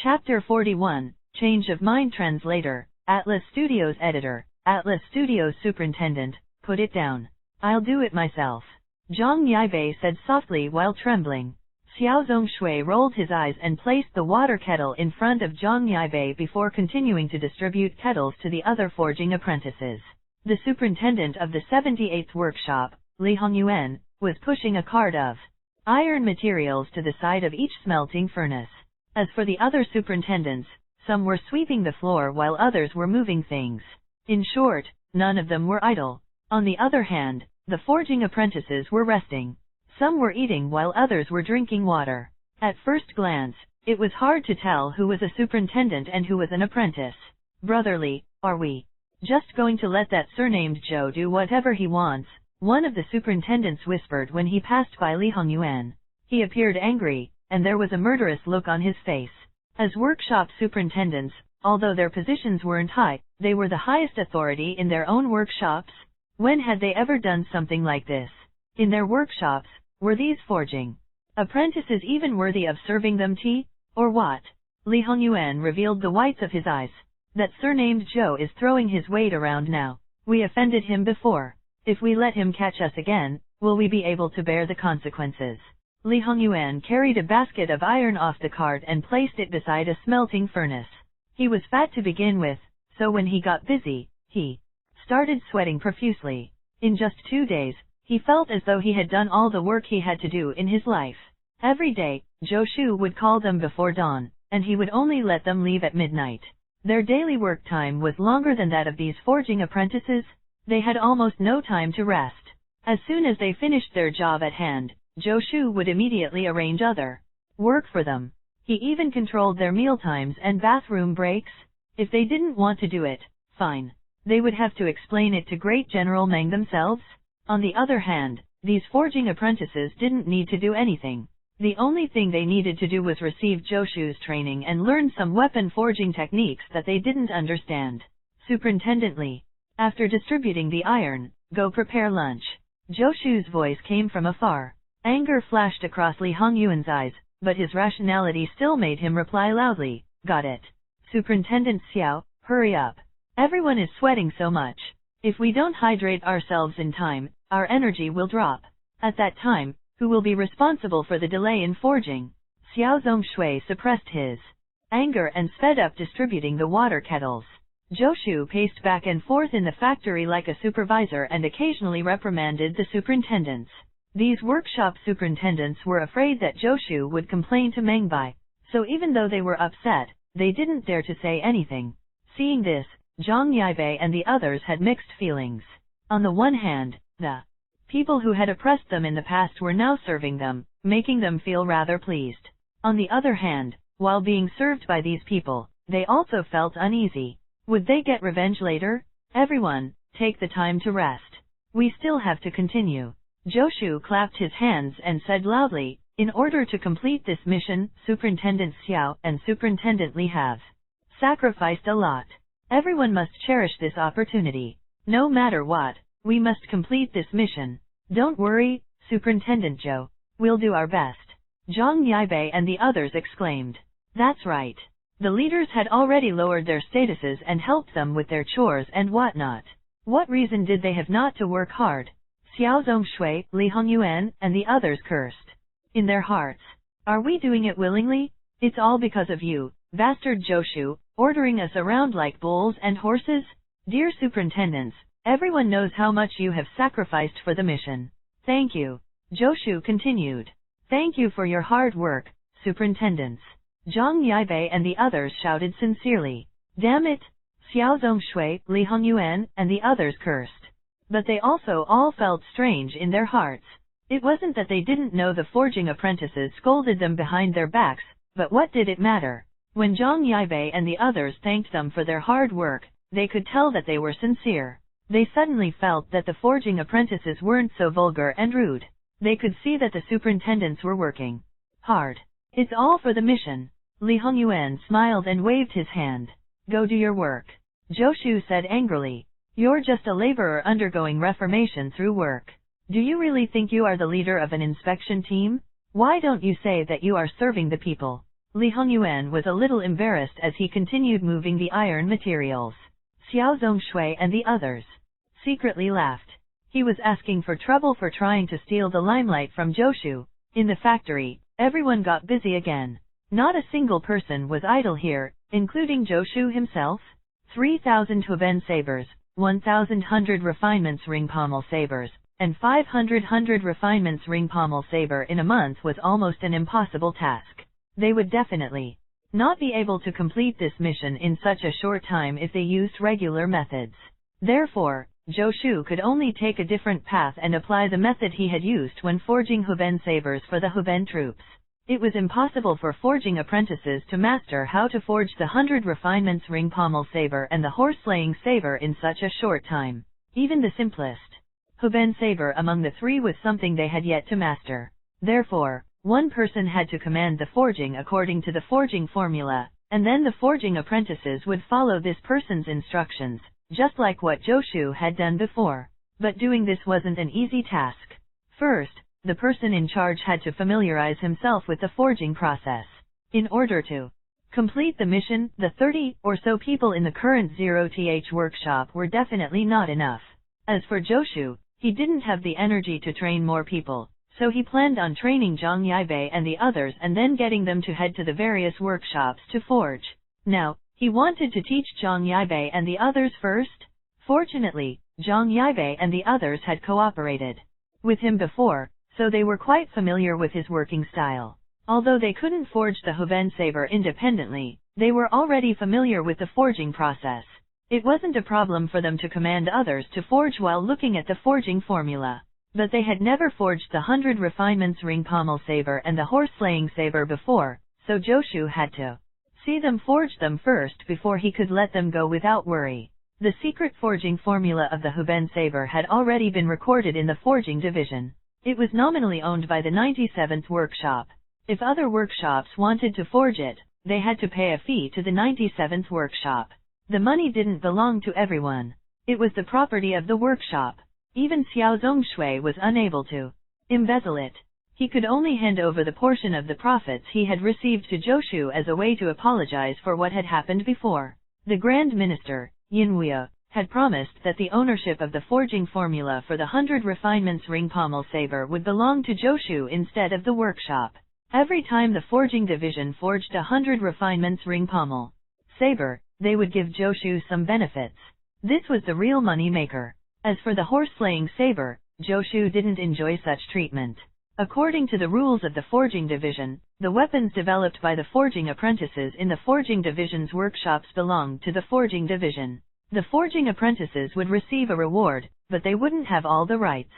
Chapter 41, Change of Mind Translator, Atlas Studios Editor, Atlas Studios Superintendent, put it down. I'll do it myself. Zhang Yibei said softly while trembling. Xiao Zongshui rolled his eyes and placed the water kettle in front of Zhang Yibei before continuing to distribute kettles to the other forging apprentices. The superintendent of the 78th workshop, Li Hongyuan, was pushing a cart of iron materials to the side of each smelting furnace. As for the other superintendents, some were sweeping the floor while others were moving things. In short, none of them were idle. On the other hand, the forging apprentices were resting. Some were eating while others were drinking water. At first glance, it was hard to tell who was a superintendent and who was an apprentice. Brotherly, are we just going to let that surnamed Joe do whatever he wants? One of the superintendents whispered when he passed by Li Hongyuan. He appeared angry, and there was a murderous look on his face. As workshop superintendents, although their positions weren't high, they were the highest authority in their own workshops. When had they ever done something like this? In their workshops, were these forging apprentices even worthy of serving them tea, or what? Li Hongyuan revealed the whites of his eyes. That surnamed Joe is throwing his weight around now. We offended him before. If we let him catch us again, will we be able to bear the consequences? Li Hongyuan carried a basket of iron off the cart and placed it beside a smelting furnace. He was fat to begin with, so when he got busy, he started sweating profusely. In just 2 days, he felt as though he had done all the work he had to do in his life. Every day, Zhou Shu would call them before dawn, and he would only let them leave at midnight. Their daily work time was longer than that of these forging apprentices. They had almost no time to rest. As soon as they finished their job at hand, Zhou Shu would immediately arrange other work for them. He even controlled their mealtimes and bathroom breaks. If they didn't want to do it, fine. They would have to explain it to Great General Meng themselves. On the other hand, these forging apprentices didn't need to do anything. The only thing they needed to do was receive Zhou Shu's training and learn some weapon forging techniques that they didn't understand. Superintendent Li, after distributing the iron, go prepare lunch. Zhou Shu's voice came from afar. Anger flashed across Li Hongyuan's eyes, but his rationality still made him reply loudly, got it. Superintendent Xiao, hurry up. Everyone is sweating so much. If we don't hydrate ourselves in time, our energy will drop. At that time, who will be responsible for the delay in forging? Xiao Zongshui suppressed his anger and sped up distributing the water kettles. Zhou Shu paced back and forth in the factory like a supervisor and occasionally reprimanded the superintendents. These workshop superintendents were afraid that Zhou Shu would complain to Meng Bai, so even though they were upset, they didn't dare to say anything. Seeing this, Zhang Yibei and the others had mixed feelings. On the one hand, the people who had oppressed them in the past were now serving them, making them feel rather pleased. On the other hand, while being served by these people, they also felt uneasy. Would they get revenge later? Everyone, take the time to rest. We still have to continue. Zhou Shu clapped his hands and said loudly, in order to complete this mission, Superintendent Xiao and Superintendent Li have sacrificed a lot. Everyone must cherish this opportunity. No matter what, we must complete this mission. Don't worry, Superintendent Zhou. We'll do our best. Zhang Yibei and the others exclaimed. That's right. The leaders had already lowered their statuses and helped them with their chores and whatnot. What reason did they have not to work hard? Xiao Zongshui, Li Hongyuan, and the others cursed in their hearts. Are we doing it willingly? It's all because of you, bastard Zhou Shu, ordering us around like bulls and horses? Dear superintendents, everyone knows how much you have sacrificed for the mission. Thank you. Zhou Shu continued. Thank you for your hard work, superintendents. Zhang Yibei and the others shouted sincerely. Damn it! Xiao Zongshui, Li Hongyuan, and the others cursed. But they also all felt strange in their hearts. It wasn't that they didn't know the forging apprentices scolded them behind their backs, but what did it matter? When Zhang Yibei and the others thanked them for their hard work, they could tell that they were sincere. They suddenly felt that the forging apprentices weren't so vulgar and rude. They could see that the superintendents were working hard. It's all for the mission. Li Hongyuan smiled and waved his hand. Go do your work. Zhou Shu said angrily. You're just a laborer undergoing reformation through work. Do you really think you are the leader of an inspection team? Why don't you say that you are serving the people? Li Hongyuan was a little embarrassed as he continued moving the iron materials. Xiao Zongshui and the others secretly laughed. He was asking for trouble for trying to steal the limelight from Joshu. In the factory, everyone got busy again. Not a single person was idle here, including Joshu himself. 3,000 huben sabers, 1,100 refinements ring pommel sabers, and 500 refinements ring pommel saber in a month was almost an impossible task. They would definitely not be able to complete this mission in such a short time if they used regular methods. Therefore, Joshu could only take a different path and apply the method he had used when forging huben sabers for the huben troops. It was impossible for forging apprentices to master how to forge the 100 refinements ring pommel saber and the horse-slaying saber in such a short time. Even the simplest huben saber among the three was something they had yet to master. Therefore, one person had to command the forging according to the forging formula, and then the forging apprentices would follow this person's instructions, just like what Joshu had done before. But doing this wasn't an easy task. First, the person in charge had to familiarize himself with the forging process. In order to complete the mission, the 30 or so people in the current 0th workshop were definitely not enough. As for Joshu, he didn't have the energy to train more people, so he planned on training Zhang Yaibei and the others and then getting them to head to the various workshops to forge. Now, he wanted to teach Zhang Yaibei and the others first. Fortunately, Zhang Yaibei and the others had cooperated with him before, so they were quite familiar with his working style. Although they couldn't forge the huben saber independently, they were already familiar with the forging process. It wasn't a problem for them to command others to forge while looking at the forging formula. But they had never forged the 100 refinements ring pommel saber and the horse-slaying saber before, so Joshu had to see them forge them first before he could let them go without worry. The secret forging formula of the huben saber had already been recorded in the forging division. It was nominally owned by the 97th workshop. If other workshops wanted to forge it, they had to pay a fee to the 97th workshop. The money didn't belong to everyone. It was the property of the workshop. Even Xiao Zongshui was unable to embezzle it. He could only hand over the portion of the profits he had received to Joshu as a way to apologize for what had happened before. The Grand Minister, Yin Wuya, had promised that the ownership of the forging formula for the 100 refinements ring pommel saber would belong to Joshu instead of the workshop. Every time the forging division forged 100 refinements ring pommel saber, they would give Joshu some benefits. This was the real money maker. As for the horse-slaying saber, Joshu didn't enjoy such treatment. According to the rules of the forging division, the weapons developed by the forging apprentices in the forging division's workshops belonged to the forging division. The forging apprentices would receive a reward, but they wouldn't have all the rights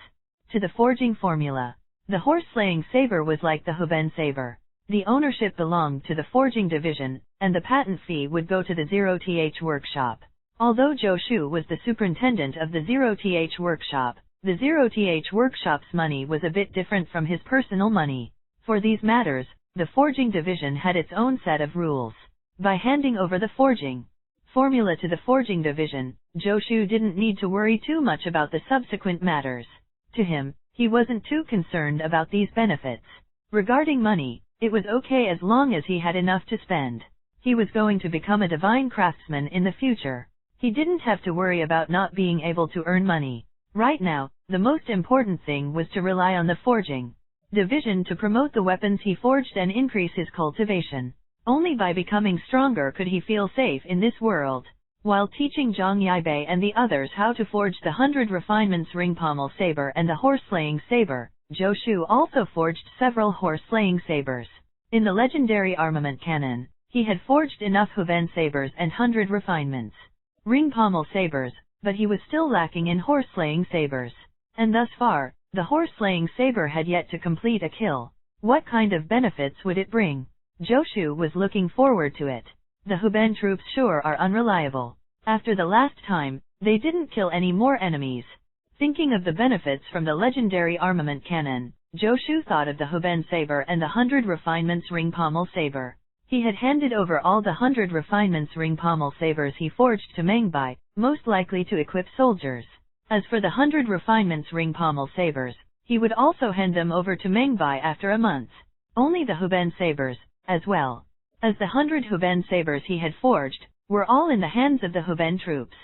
to the forging formula. The horse-slaying saber was like the huben saber. The ownership belonged to the forging division, and the patent fee would go to the 0th workshop. Although Joshu was the superintendent of the 0th workshop, the 0th workshop's money was a bit different from his personal money. For these matters, the forging division had its own set of rules. By handing over the forging formula to the forging division, Joshu didn't need to worry too much about the subsequent matters. To him, he wasn't too concerned about these benefits. Regarding money, it was okay as long as he had enough to spend. He was going to become a divine craftsman in the future. He didn't have to worry about not being able to earn money. Right now, the most important thing was to rely on the forging division to promote the weapons he forged and increase his cultivation. Only by becoming stronger could he feel safe in this world. While teaching Zhang Yaibei and the others how to forge the 100 refinements ring pommel saber and the horse-slaying saber, Joshu also forged several horse-slaying sabers. In the legendary Armament Canon, he had forged enough huben sabers and 100 refinements ring pommel sabers, but he was still lacking in horse-slaying sabers. And thus far, the horse-slaying saber had yet to complete a kill. What kind of benefits would it bring? Joshu was looking forward to it. The huben troops sure are unreliable. After the last time, they didn't kill any more enemies. Thinking of the benefits from the legendary Armament Canon, Joshu thought of the huben saber and the 100 refinements ring pommel saber. He had handed over all the 100 refinements ring pommel sabers he forged to Meng by, most likely to equip soldiers. As for the 100 refinements ring pommel sabers, he would also hand them over to Meng by after a month. Only the huben sabers, as well, as the 100 huben sabers he had forged were all in the hands of the huben troops.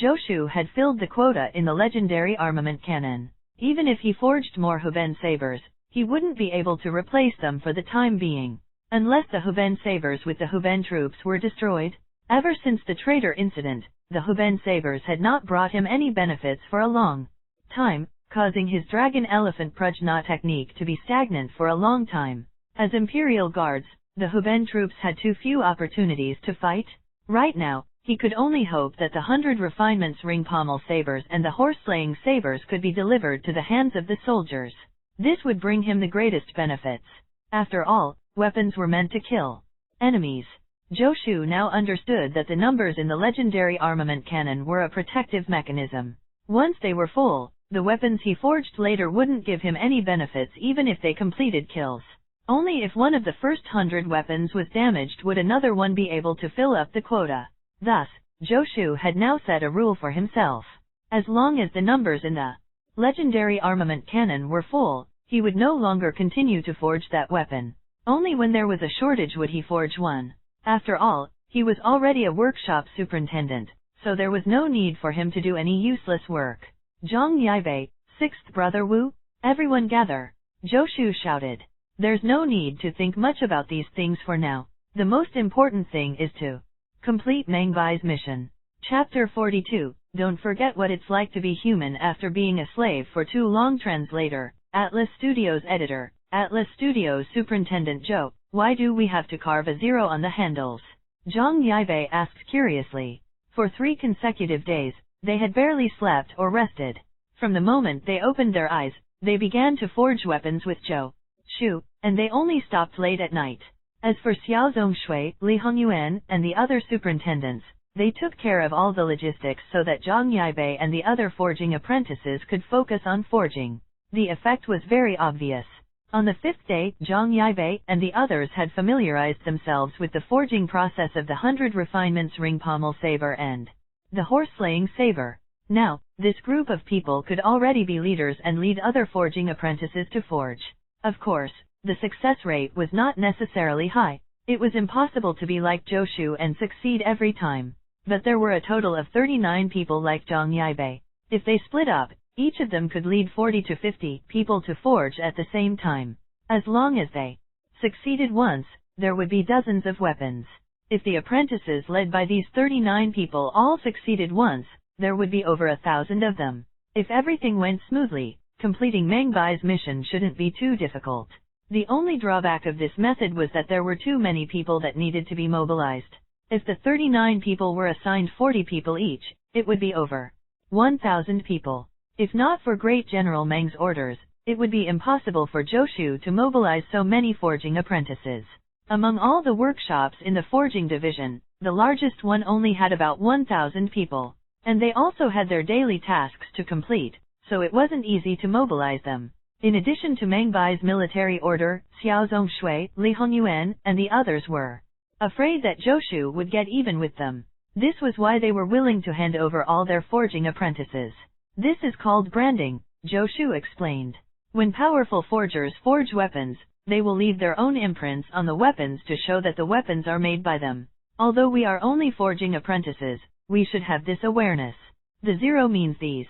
Joshu had filled the quota in the legendary armament canon. Even if he forged more huben sabers, he wouldn't be able to replace them for the time being, unless the huben sabers with the huben troops were destroyed. Ever since the traitor incident, the huben sabers had not brought him any benefits for a long time, causing his dragon elephant prajna technique to be stagnant for a long time. As imperial guards, the huben troops had too few opportunities to fight. Right now, he could only hope that the 100 refinements ring pommel sabers and the horse-slaying sabers could be delivered to the hands of the soldiers. This would bring him the greatest benefits. After all, weapons were meant to kill enemies. Joshu now understood that the numbers in the legendary armament canon were a protective mechanism. Once they were full, the weapons he forged later wouldn't give him any benefits even if they completed kills. Only if one of the first 100 weapons was damaged would another one be able to fill up the quota. Thus, Joshu had now set a rule for himself. As long as the numbers in the legendary armament canon were full, he would no longer continue to forge that weapon. Only when there was a shortage would he forge one. After all, he was already a workshop superintendent, so there was no need for him to do any useless work. Zhang Yibei, sixth brother Wu, everyone gather. Joshu shouted. There's no need to think much about these things for now. The most important thing is to complete Meng's mission. Chapter 42, Don't forget what it's like to be human after being a slave for too long. Translator, Atlas Studios Editor, Atlas Studios Superintendent Joe, why do we have to carve a zero on the handles? Zhang Yibei asked curiously. For 3 consecutive days, they had barely slept or rested. From the moment they opened their eyes, they began to forge weapons with Zhou Shu, and they only stopped late at night. As for Xiao Zongshui, Li Hongyuan, and the other superintendents, they took care of all the logistics so that Zhang Yibei and the other forging apprentices could focus on forging. The effect was very obvious. On the 5th day, Zhang Yibei and the others had familiarized themselves with the forging process of the 100 refinements ring pommel saber and the horse-slaying saber. Now, this group of people could already be leaders and lead other forging apprentices to forge. Of course, the success rate was not necessarily high. It was impossible to be like Joshu and succeed every time. But there were a total of 39 people like Zhang Yibei. If they split up, each of them could lead 40 to 50 people to forge at the same time. As long as they succeeded once, there would be dozens of weapons. If the apprentices led by these 39 people all succeeded once, there would be over 1,000 of them. If everything went smoothly, completing Meng's mission shouldn't be too difficult. The only drawback of this method was that there were too many people that needed to be mobilized. If the 39 people were assigned 40 people each, it would be over 1,000 people. If not for Great General Meng's orders, it would be impossible for Joshu to mobilize so many forging apprentices. Among all the workshops in the forging division, the largest one only had about 1,000 people. And they also had their daily tasks to complete, so it wasn't easy to mobilize them. In addition to Meng's military order, Xiao Zongshui, Li Hongyuan, and the others were afraid that Joshu would get even with them. This was why they were willing to hand over all their forging apprentices. This is called branding, Joshu explained. When powerful forgers forge weapons, they will leave their own imprints on the weapons to show that the weapons are made by them. Although we are only forging apprentices, we should have this awareness. The zero means these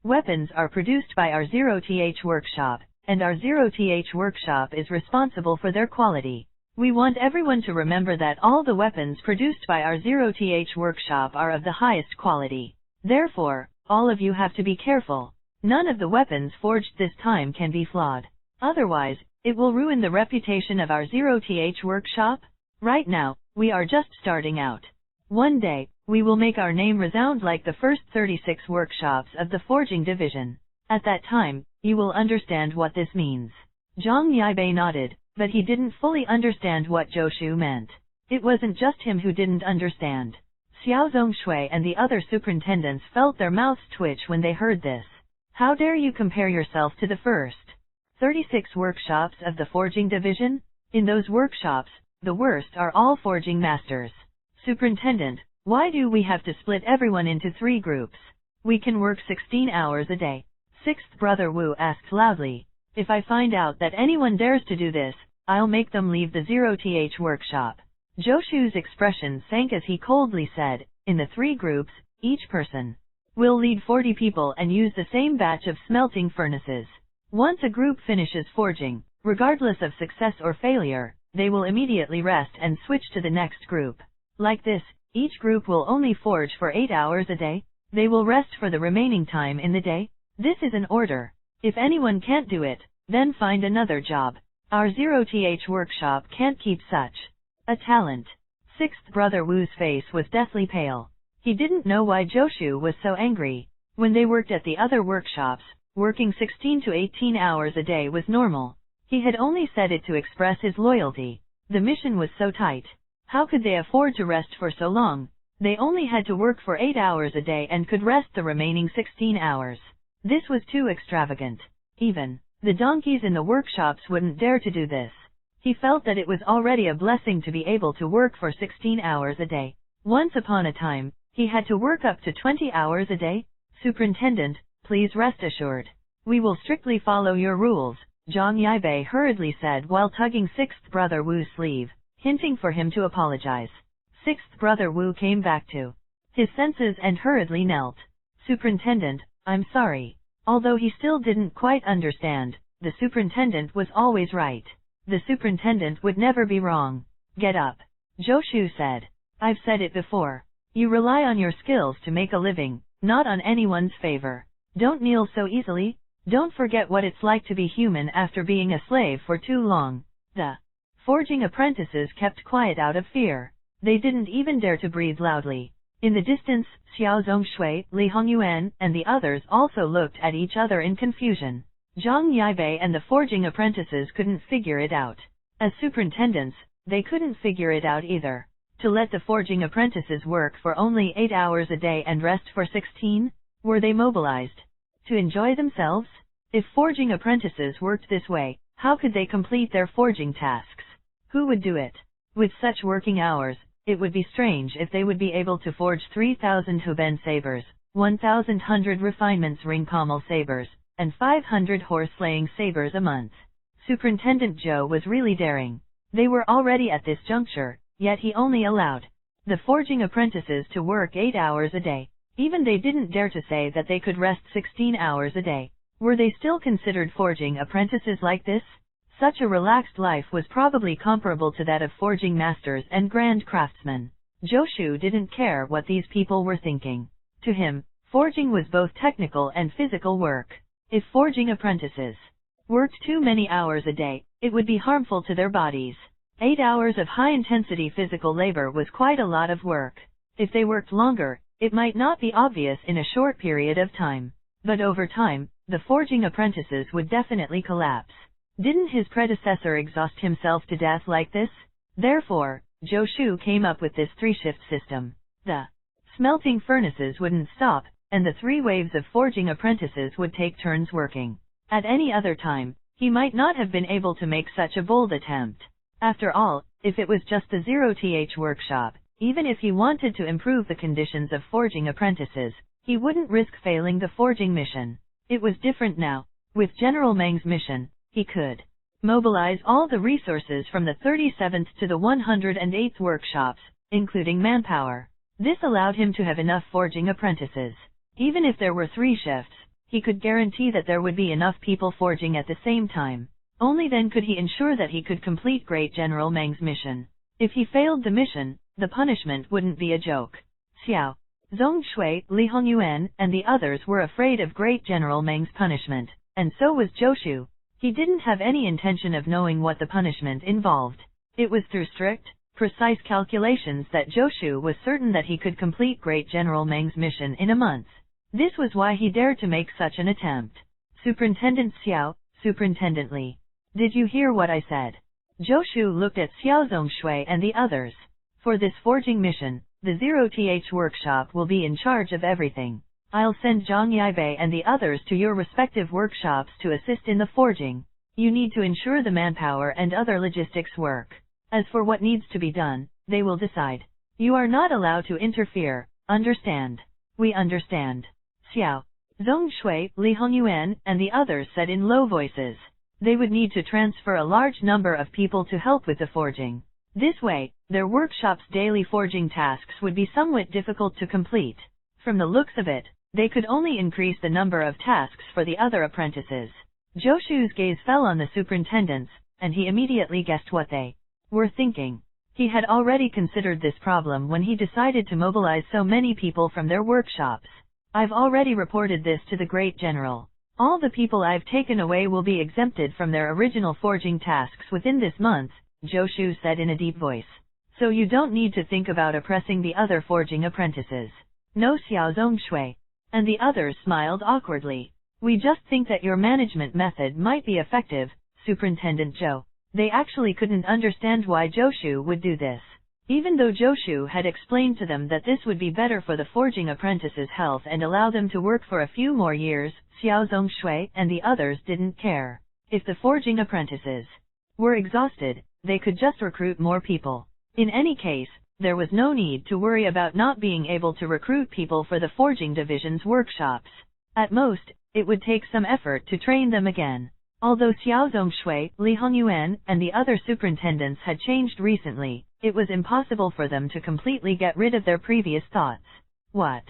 weapons are produced by our 0th workshop, and our 0th workshop is responsible for their quality. We want everyone to remember that all the weapons produced by our 0th workshop are of the highest quality. Therefore, all of you have to be careful. None of the weapons forged this time can be flawed. Otherwise, it will ruin the reputation of our 0th workshop. Right now, we are just starting out. One day, we will make our name resound like the first 36 workshops of the forging division. At that time, you will understand what this means. Zhang Yibei nodded, but he didn't fully understand what Joshu meant. It wasn't just him who didn't understand. Xiao Zongshui and the other superintendents felt their mouths twitch when they heard this. How dare you compare yourself to the first 36 workshops of the forging division? In those workshops, the worst are all forging masters. Superintendent, why do we have to split everyone into 3 groups? We can work 16 hours a day. Sixth brother Wu asked loudly. If I find out that anyone dares to do this, I'll make them leave the 0th workshop. Joshu's expression sank as he coldly said, in the 3 groups, each person will lead 40 people and use the same batch of smelting furnaces. Once a group finishes forging, regardless of success or failure, they will immediately rest and switch to the next group. Like this, each group will only forge for 8 hours a day. They will rest for the remaining time in the day. This is an order. If anyone can't do it, then find another job. Our 0th workshop can't keep such a talent. 6th Brother Wu's face was deathly pale. He didn't know why Joshu was so angry. When they worked at the other workshops, working 16 to 18 hours a day was normal. He had only said it to express his loyalty. The mission was so tight. How could they afford to rest for so long? They only had to work for 8 hours a day and could rest the remaining 16 hours. This was too extravagant. Even the donkeys in the workshops wouldn't dare to do this. He felt that it was already a blessing to be able to work for 16 hours a day. Once upon a time, he had to work up to 20 hours a day. Superintendent, please rest assured. We will strictly follow your rules, Zhang Yaibei hurriedly said while tugging 6th Brother Wu's sleeve, hinting for him to apologize. 6th Brother Wu came back to his senses and hurriedly knelt. Superintendent, I'm sorry. Although he still didn't quite understand, the superintendent was always right. The superintendent would never be wrong. Get up. Joshu said. I've said it before. You rely on your skills to make a living, not on anyone's favor. Don't kneel so easily. Don't forget what it's like to be human after being a slave for too long. The forging apprentices kept quiet out of fear. They didn't even dare to breathe loudly. In the distance, Xiao Zongshui, Li Hongyuan, and the others also looked at each other in confusion. Zhang Yaibei and the forging apprentices couldn't figure it out. As superintendents, they couldn't figure it out either. To let the forging apprentices work for only 8 hours a day and rest for 16? Were they mobilized to enjoy themselves? If forging apprentices worked this way, how could they complete their forging tasks? Who would do it? With such working hours, it would be strange if they would be able to forge 3,000 huben sabers, 1,100 refinements ring pommel sabers, and 500 horse-slaying sabers a month. Superintendent Zhou was really daring. They were already at this juncture, yet he only allowed the forging apprentices to work 8 hours a day. Even they didn't dare to say that they could rest 16 hours a day. Were they still considered forging apprentices like this? Such a relaxed life was probably comparable to that of forging masters and grand craftsmen. Joshu didn't care what these people were thinking. To him, forging was both technical and physical work. If forging apprentices worked too many hours a day, it would be harmful to their bodies. 8 hours of high-intensity physical labor was quite a lot of work. If they worked longer, it might not be obvious in a short period of time. But over time, the forging apprentices would definitely collapse. Didn't his predecessor exhaust himself to death like this? Therefore, Joshu came up with this 3-shift system. The smelting furnaces wouldn't stop, and the 3 waves of forging apprentices would take turns working. At any other time, he might not have been able to make such a bold attempt. After all, if it was just the 0th workshop, even if he wanted to improve the conditions of forging apprentices, he wouldn't risk failing the forging mission. It was different now. With General Meng's mission, he could mobilize all the resources from the 37th to the 108th workshops, including manpower. This allowed him to have enough forging apprentices. Even if there were 3 shifts, he could guarantee that there would be enough people forging at the same time. Only then could he ensure that he could complete Great General Meng's mission. If he failed the mission, the punishment wouldn't be a joke. Xiao Zongshui, Li Hongyuan, and the others were afraid of Great General Meng's punishment, and so was Joshu. He didn't have any intention of knowing what the punishment involved. It was through strict, precise calculations that Joshu was certain that he could complete Great General Meng's mission in a month. This was why he dared to make such an attempt. Superintendent Xiao, Superintendent Li. Did you hear what I said? Joshu looked at Xiao Zongshui and the others. For this forging mission, the 0th workshop will be in charge of everything. I'll send Zhang Yaibei and the others to your respective workshops to assist in the forging. You need to ensure the manpower and other logistics work. As for what needs to be done, they will decide. You are not allowed to interfere, understand? We understand. Xiao Zongshui, Li Hongyuan, and the others said in low voices. They would need to transfer a large number of people to help with the forging. This way, their workshop's daily forging tasks would be somewhat difficult to complete. From the looks of it, they could only increase the number of tasks for the other apprentices. Joshu's gaze fell on the superintendents, and he immediately guessed what they were thinking. He had already considered this problem when he decided to mobilize so many people from their workshops. I've already reported this to the great general. All the people I've taken away will be exempted from their original forging tasks within this month, Joshu said in a deep voice. So you don't need to think about oppressing the other forging apprentices. No, Xiao Zongshui. And the others smiled awkwardly. We just think that your management method might be effective, Superintendent Zhou. They actually couldn't understand why Joshu would do this. Even though Joshu had explained to them that this would be better for the forging apprentices' health and allow them to work for a few more years, Xiao Zongshui and the others didn't care. If the forging apprentices were exhausted, they could just recruit more people. In any case, there was no need to worry about not being able to recruit people for the forging division's workshops. At most, it would take some effort to train them again. Although Xiao Zongshui, Li Hongyuan, and the other superintendents had changed recently, it was impossible for them to completely get rid of their previous thoughts. What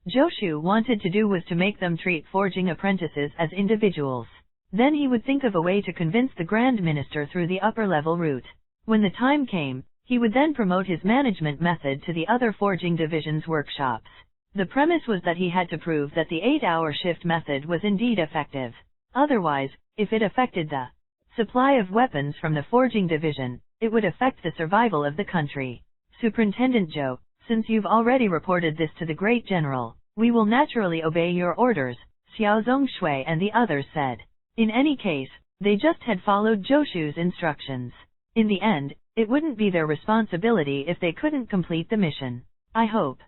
Joshu wanted to do was to make them treat forging apprentices as individuals. Then he would think of a way to convince the Grand Minister through the upper-level route. When the time came, he would then promote his management method to the other forging division's workshops. The premise was that he had to prove that the 8-hour shift method was indeed effective. Otherwise, if it affected the supply of weapons from the forging division, it would affect the survival of the country. Superintendent Zhou, since you've already reported this to the great general, we will naturally obey your orders, Xiao Zongshui and the others said. In any case, they just had followed Joshu's instructions. In the end, it wouldn't be their responsibility if they couldn't complete the mission. I hope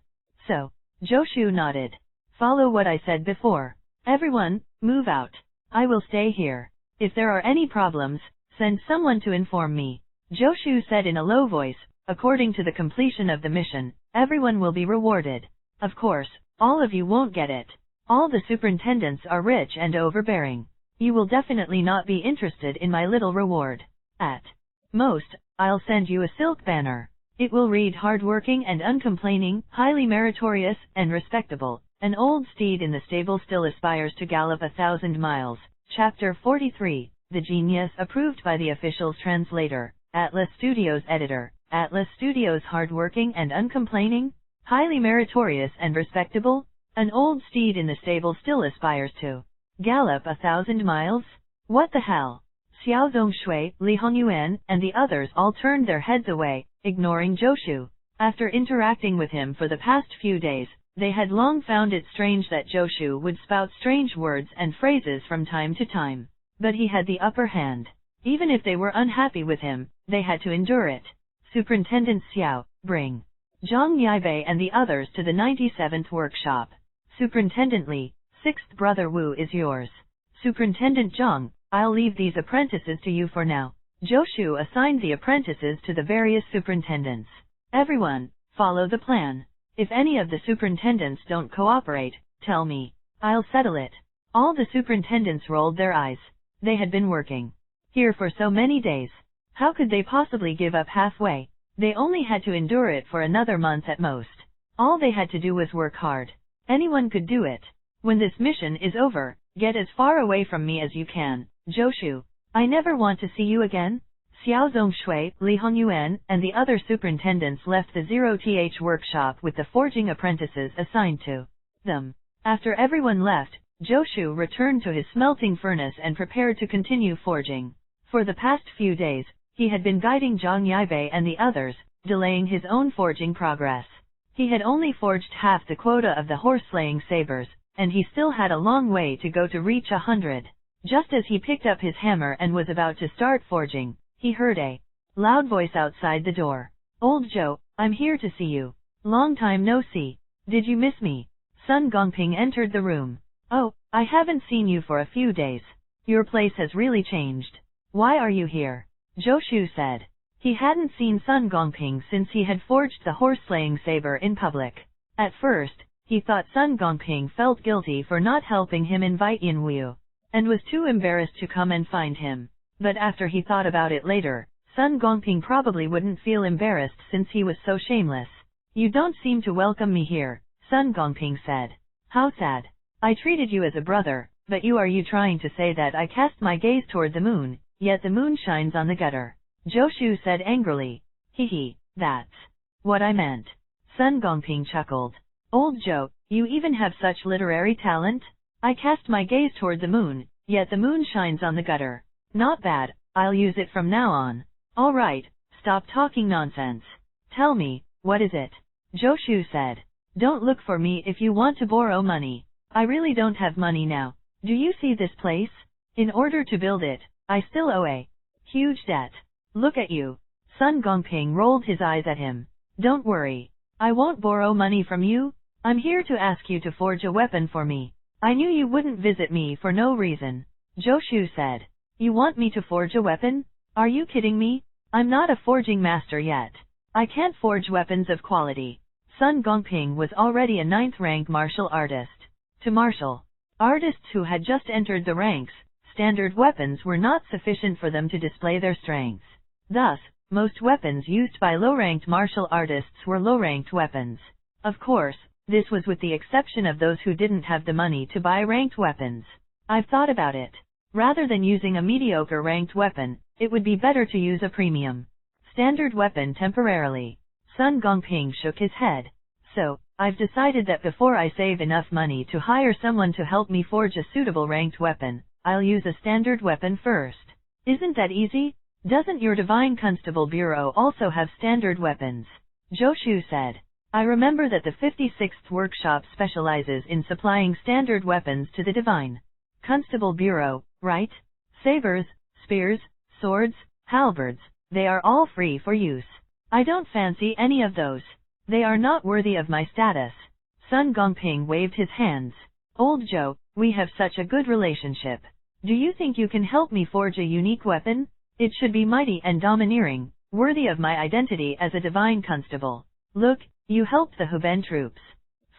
so. Joshu nodded. Follow what I said before. Everyone, move out. I will stay here. If there are any problems, send someone to inform me. Joshu said in a low voice. According to the completion of the mission, everyone will be rewarded. Of course, all of you won't get it. All the superintendents are rich and overbearing. You will definitely not be interested in my little reward. At most, I'll send you a silk banner. It will read hardworking and uncomplaining, highly meritorious and respectable. An old steed in the stable still aspires to gallop 1,000 miles. Chapter 43. The Genius, approved by the official's translator, Atlas Studios editor. Atlas Studios, hardworking and uncomplaining, highly meritorious and respectable. An old steed in the stable still aspires to gallop 1,000 miles? What the hell? Xiao Zongshui, Li Hongyuan, and the others all turned their heads away, ignoring Joshu. After interacting with him for the past few days, they had long found it strange that Joshu would spout strange words and phrases from time to time. But he had the upper hand. Even if they were unhappy with him, they had to endure it. Superintendent Xiao, bring Zhang Yaibei and the others to the 97th workshop. Superintendent Li, 6th brother Wu is yours. Superintendent Zhang, I'll leave these apprentices to you for now. Joshu assigned the apprentices to the various superintendents. Everyone, follow the plan. If any of the superintendents don't cooperate, tell me. I'll settle it. All the superintendents rolled their eyes. They had been working here for so many days. How could they possibly give up halfway? They only had to endure it for another month at most. All they had to do was work hard. Anyone could do it. When this mission is over, get as far away from me as you can, Joshu. I never want to see you again. Xiao Zongshui, Li Hongyuan, and the other superintendents left the 0th workshop with the forging apprentices assigned to them. After everyone left, Joshu returned to his smelting furnace and prepared to continue forging. For the past few days, he had been guiding Zhang Yaibei and the others, delaying his own forging progress. He had only forged half the quota of the horse-slaying sabers, and he still had a long way to go to reach 100. Just as he picked up his hammer and was about to start forging, he heard a loud voice outside the door. Old Zhou, I'm here to see you. Long time no see. Did you miss me? Sun Gongping entered the room. Oh, I haven't seen you for a few days. Your place has really changed. Why are you here? Joshu said. He hadn't seen Sun Gongping since he had forged the horse-slaying saber in public. At first, he thought Sun Gongping felt guilty for not helping him invite Yin Wu, and was too embarrassed to come and find him. But after he thought about it later, Sun Gongping probably wouldn't feel embarrassed since he was so shameless. You don't seem to welcome me here, Sun Gongping said. How sad. I treated you as a brother, but are you trying to say that I cast my gaze toward the moon, yet the moon shines on the gutter? Joshu said angrily. Hee, that's what I meant. Sun Gongping chuckled. Old Joe, you even have such literary talent? I cast my gaze toward the moon, yet the moon shines on the gutter. Not bad, I'll use it from now on. All right, stop talking nonsense. Tell me, what is it? Joshu said. Don't look for me if you want to borrow money. I really don't have money now. Do you see this place? In order to build it, I still owe a huge debt. Look at you. Sun Gongping rolled his eyes at him. Don't worry. I won't borrow money from you. I'm here to ask you to forge a weapon for me. I knew you wouldn't visit me for no reason. Joshu said. You want me to forge a weapon? Are you kidding me? I'm not a forging master yet. I can't forge weapons of quality. Sun Gongping was already a 9th rank martial artist. To martial artists who had just entered the ranks, standard weapons were not sufficient for them to display their strengths. Thus, most weapons used by low-ranked martial artists were low-ranked weapons. Of course, this was with the exception of those who didn't have the money to buy ranked weapons. I've thought about it. Rather than using a mediocre ranked weapon, it would be better to use a premium standard weapon temporarily. Sun Gongping shook his head. So, I've decided that before I save enough money to hire someone to help me forge a suitable ranked weapon, I'll use a standard weapon first. Isn't that easy? Doesn't your Divine Constable Bureau also have standard weapons? Joshu said. I remember that the 56th Workshop specializes in supplying standard weapons to the Divine Constable Bureau, right? Sabers, spears, swords, halberds, they are all free for use. I don't fancy any of those. They are not worthy of my status. Sun Gongping waved his hands. Old Joe, we have such a good relationship. Do you think you can help me forge a unique weapon? It should be mighty and domineering, worthy of my identity as a Divine Constable. Look, you helped the Huben troops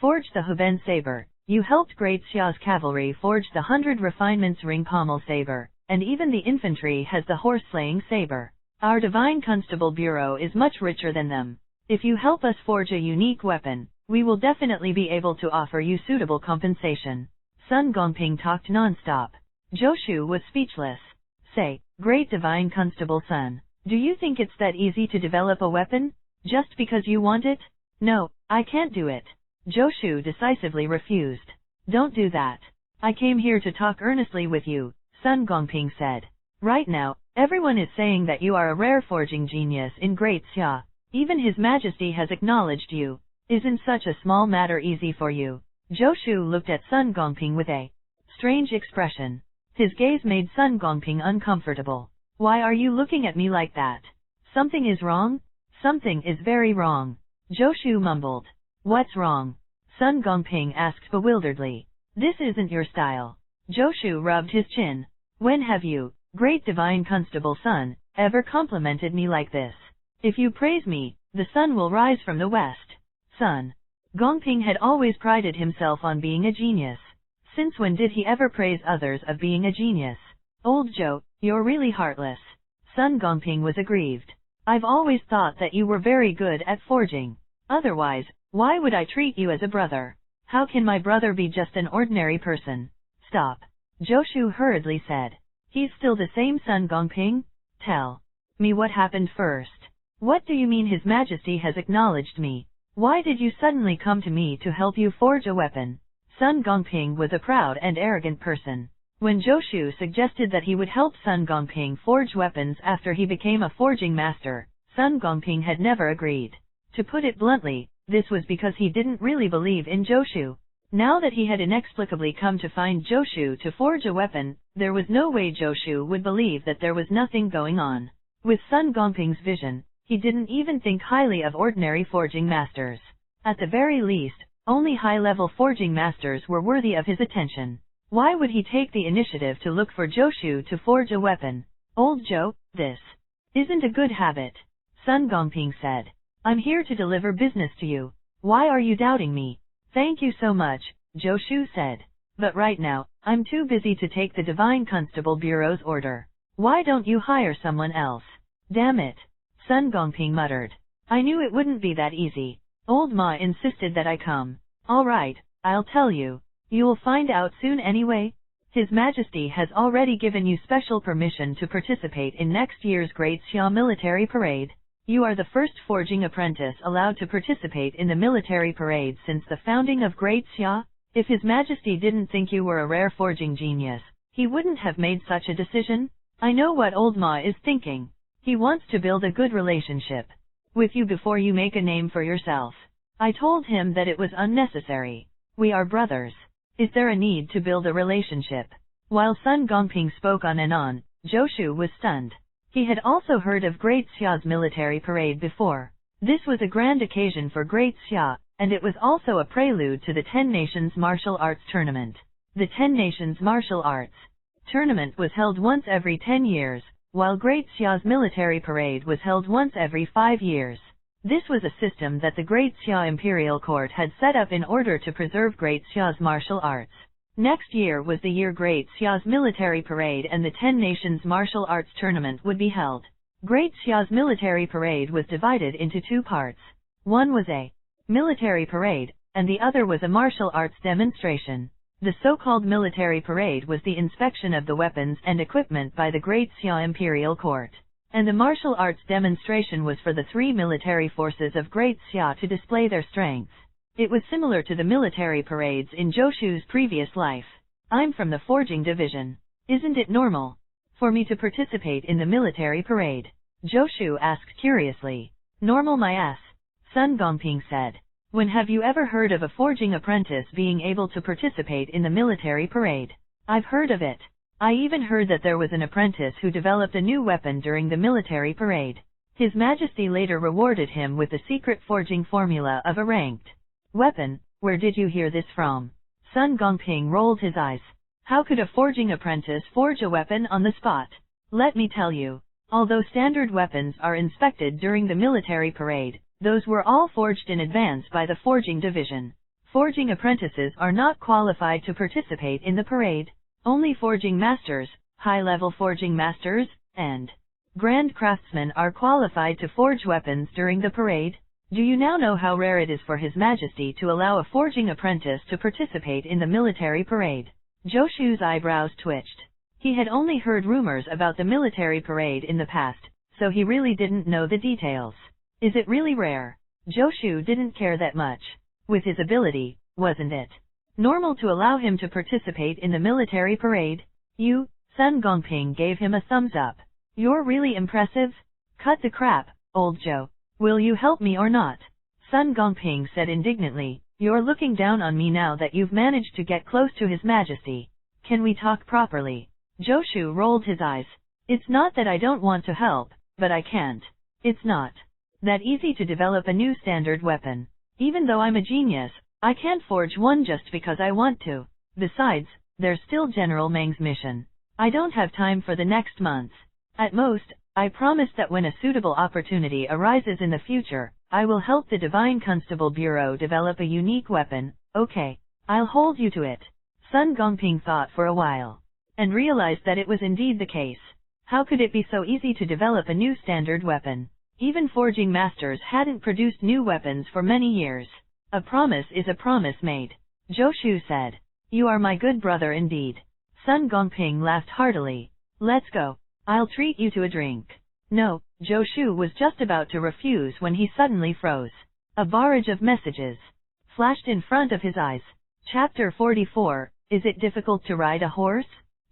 forge the Huben saber. You helped Great Xia's cavalry forge the 100 refinements ring pommel saber, and even the infantry has the horse-slaying saber. Our Divine Constable Bureau is much richer than them. If you help us forge a unique weapon, we will definitely be able to offer you suitable compensation. Sun Gongping talked non-stop. Joshu was speechless. Say, Great Divine Constable Sun, do you think it's that easy to develop a weapon? Just because you want it? No, I can't do it. Joshu decisively refused. Don't do that. I came here to talk earnestly with you, Sun Gongping said. Right now, everyone is saying that you are a rare forging genius in Great Xia. Even His Majesty has acknowledged you. Isn't such a small matter easy for you? Joshu looked at Sun Gongping with a strange expression. His gaze made Sun Gongping uncomfortable. Why are you looking at me like that? Something is wrong? Something is very wrong. Joshu mumbled. What's wrong? Sun Gongping asked bewilderedly. This isn't your style. Joshu rubbed his chin. When have you, Great Divine Constable Sun, ever complimented me like this? If you praise me, the sun will rise from the west. Sun Gongping had always prided himself on being a genius. Since when did he ever praise others of being a genius? Old Joe, you're really heartless. Sun Gongping was aggrieved. I've always thought that you were very good at forging. Otherwise, why would I treat you as a brother? How can my brother be just an ordinary person? Stop. Joshu hurriedly said. He's still the same Sun Gongping? Tell me what happened first. What do you mean His Majesty has acknowledged me? Why did you suddenly come to me to help you forge a weapon? Sun Gongping was a proud and arrogant person. When Joshu suggested that he would help Sun Gongping forge weapons after he became a forging master, Sun Gongping had never agreed. To put it bluntly, this was because he didn't really believe in Joshu. Now that he had inexplicably come to find Joshu to forge a weapon, there was no way Joshu would believe that there was nothing going on. With Sun Gongping's vision, he didn't even think highly of ordinary forging masters. At the very least, only high-level forging masters were worthy of his attention. Why would he take the initiative to look for Joshu to forge a weapon? Old Joe, this isn't a good habit. Sun Gongping said. I'm here to deliver business to you. Why are you doubting me? Thank you so much, Joshu said. But right now, I'm too busy to take the Divine Constable Bureau's order. Why don't you hire someone else? Damn it. Sun Gongping muttered. I knew it wouldn't be that easy. Old Ma insisted that I come. Alright, I'll tell you. You'll find out soon anyway. His Majesty has already given you special permission to participate in next year's Great Xia military parade. You are the first forging apprentice allowed to participate in the military parade since the founding of Great Xia. If His Majesty didn't think you were a rare forging genius, he wouldn't have made such a decision. I know what Old Ma is thinking. He wants to build a good relationship with you before you make a name for yourself. I told him that it was unnecessary. We are brothers. Is there a need to build a relationship? While Sun Gongping spoke on and on, Zhou was stunned. He had also heard of Great Xia's military parade before. This was a grand occasion for Great Xia, and it was also a prelude to the 10 Nations Martial Arts Tournament. The 10 Nations Martial Arts Tournament was held once every 10 years, while Great Xia's military parade was held once every 5 years. This was a system that the Great Xia Imperial Court had set up in order to preserve Great Xia's martial arts. Next year was the year Great Xia's military parade and the 10 Nations Martial Arts Tournament would be held. Great Xia's military parade was divided into 2 parts. One was a military parade, and the other was a martial arts demonstration. The so-called military parade was the inspection of the weapons and equipment by the Great Xia Imperial Court. And the martial arts demonstration was for the 3 military forces of Great Xia to display their strengths. It was similar to the military parades in Zhou previous life. I'm from the forging division. Isn't it normal for me to participate in the military parade? Zhou asked curiously. Normal my ass, Sun Gongping said. When have you ever heard of a forging apprentice being able to participate in the military parade? I've heard of it. I even heard that there was an apprentice who developed a new weapon during the military parade. His Majesty later rewarded him with the secret forging formula of a ranked weapon. Where did you hear this from? Sun Gongping rolled his eyes. How could a forging apprentice forge a weapon on the spot? Let me tell you. Although standard weapons are inspected during the military parade, those were all forged in advance by the forging division. Forging apprentices are not qualified to participate in the parade. Only forging masters, high-level forging masters, and grand craftsmen are qualified to forge weapons during the parade. Do you now know how rare it is for His Majesty to allow a forging apprentice to participate in the military parade? Zhou's eyebrows twitched. He had only heard rumors about the military parade in the past, so he really didn't know the details. Is it really rare? Zhou didn't care that much. With his ability, wasn't it normal to allow him to participate in the military parade? You, Sun Gongping gave him a thumbs up. You're really impressive. Cut the crap, old Zhou. Will you help me or not? Sun Gongping said indignantly. You're looking down on me now that you've managed to get close to His Majesty. Can we talk properly? Zhou rolled his eyes. It's not that I don't want to help, but I can't. It's not that easy to develop a new standard weapon. Even though I'm a genius, I can't forge one just because I want to. Besides, there's still General Meng's mission. I don't have time for the next months. At most, I promise that when a suitable opportunity arises in the future, I will help the Divine Constable Bureau develop a unique weapon. Okay, I'll hold you to it. Sun Gongping thought for a while, and realized that it was indeed the case. How could it be so easy to develop a new standard weapon? Even forging masters hadn't produced new weapons for many years. A promise is a promise made, Zhou said. You are my good brother indeed. Sun Gongping laughed heartily. Let's go. I'll treat you to a drink. No, Zhou was just about to refuse when he suddenly froze. A barrage of messages flashed in front of his eyes. Chapter 44, Is it difficult to ride a horse?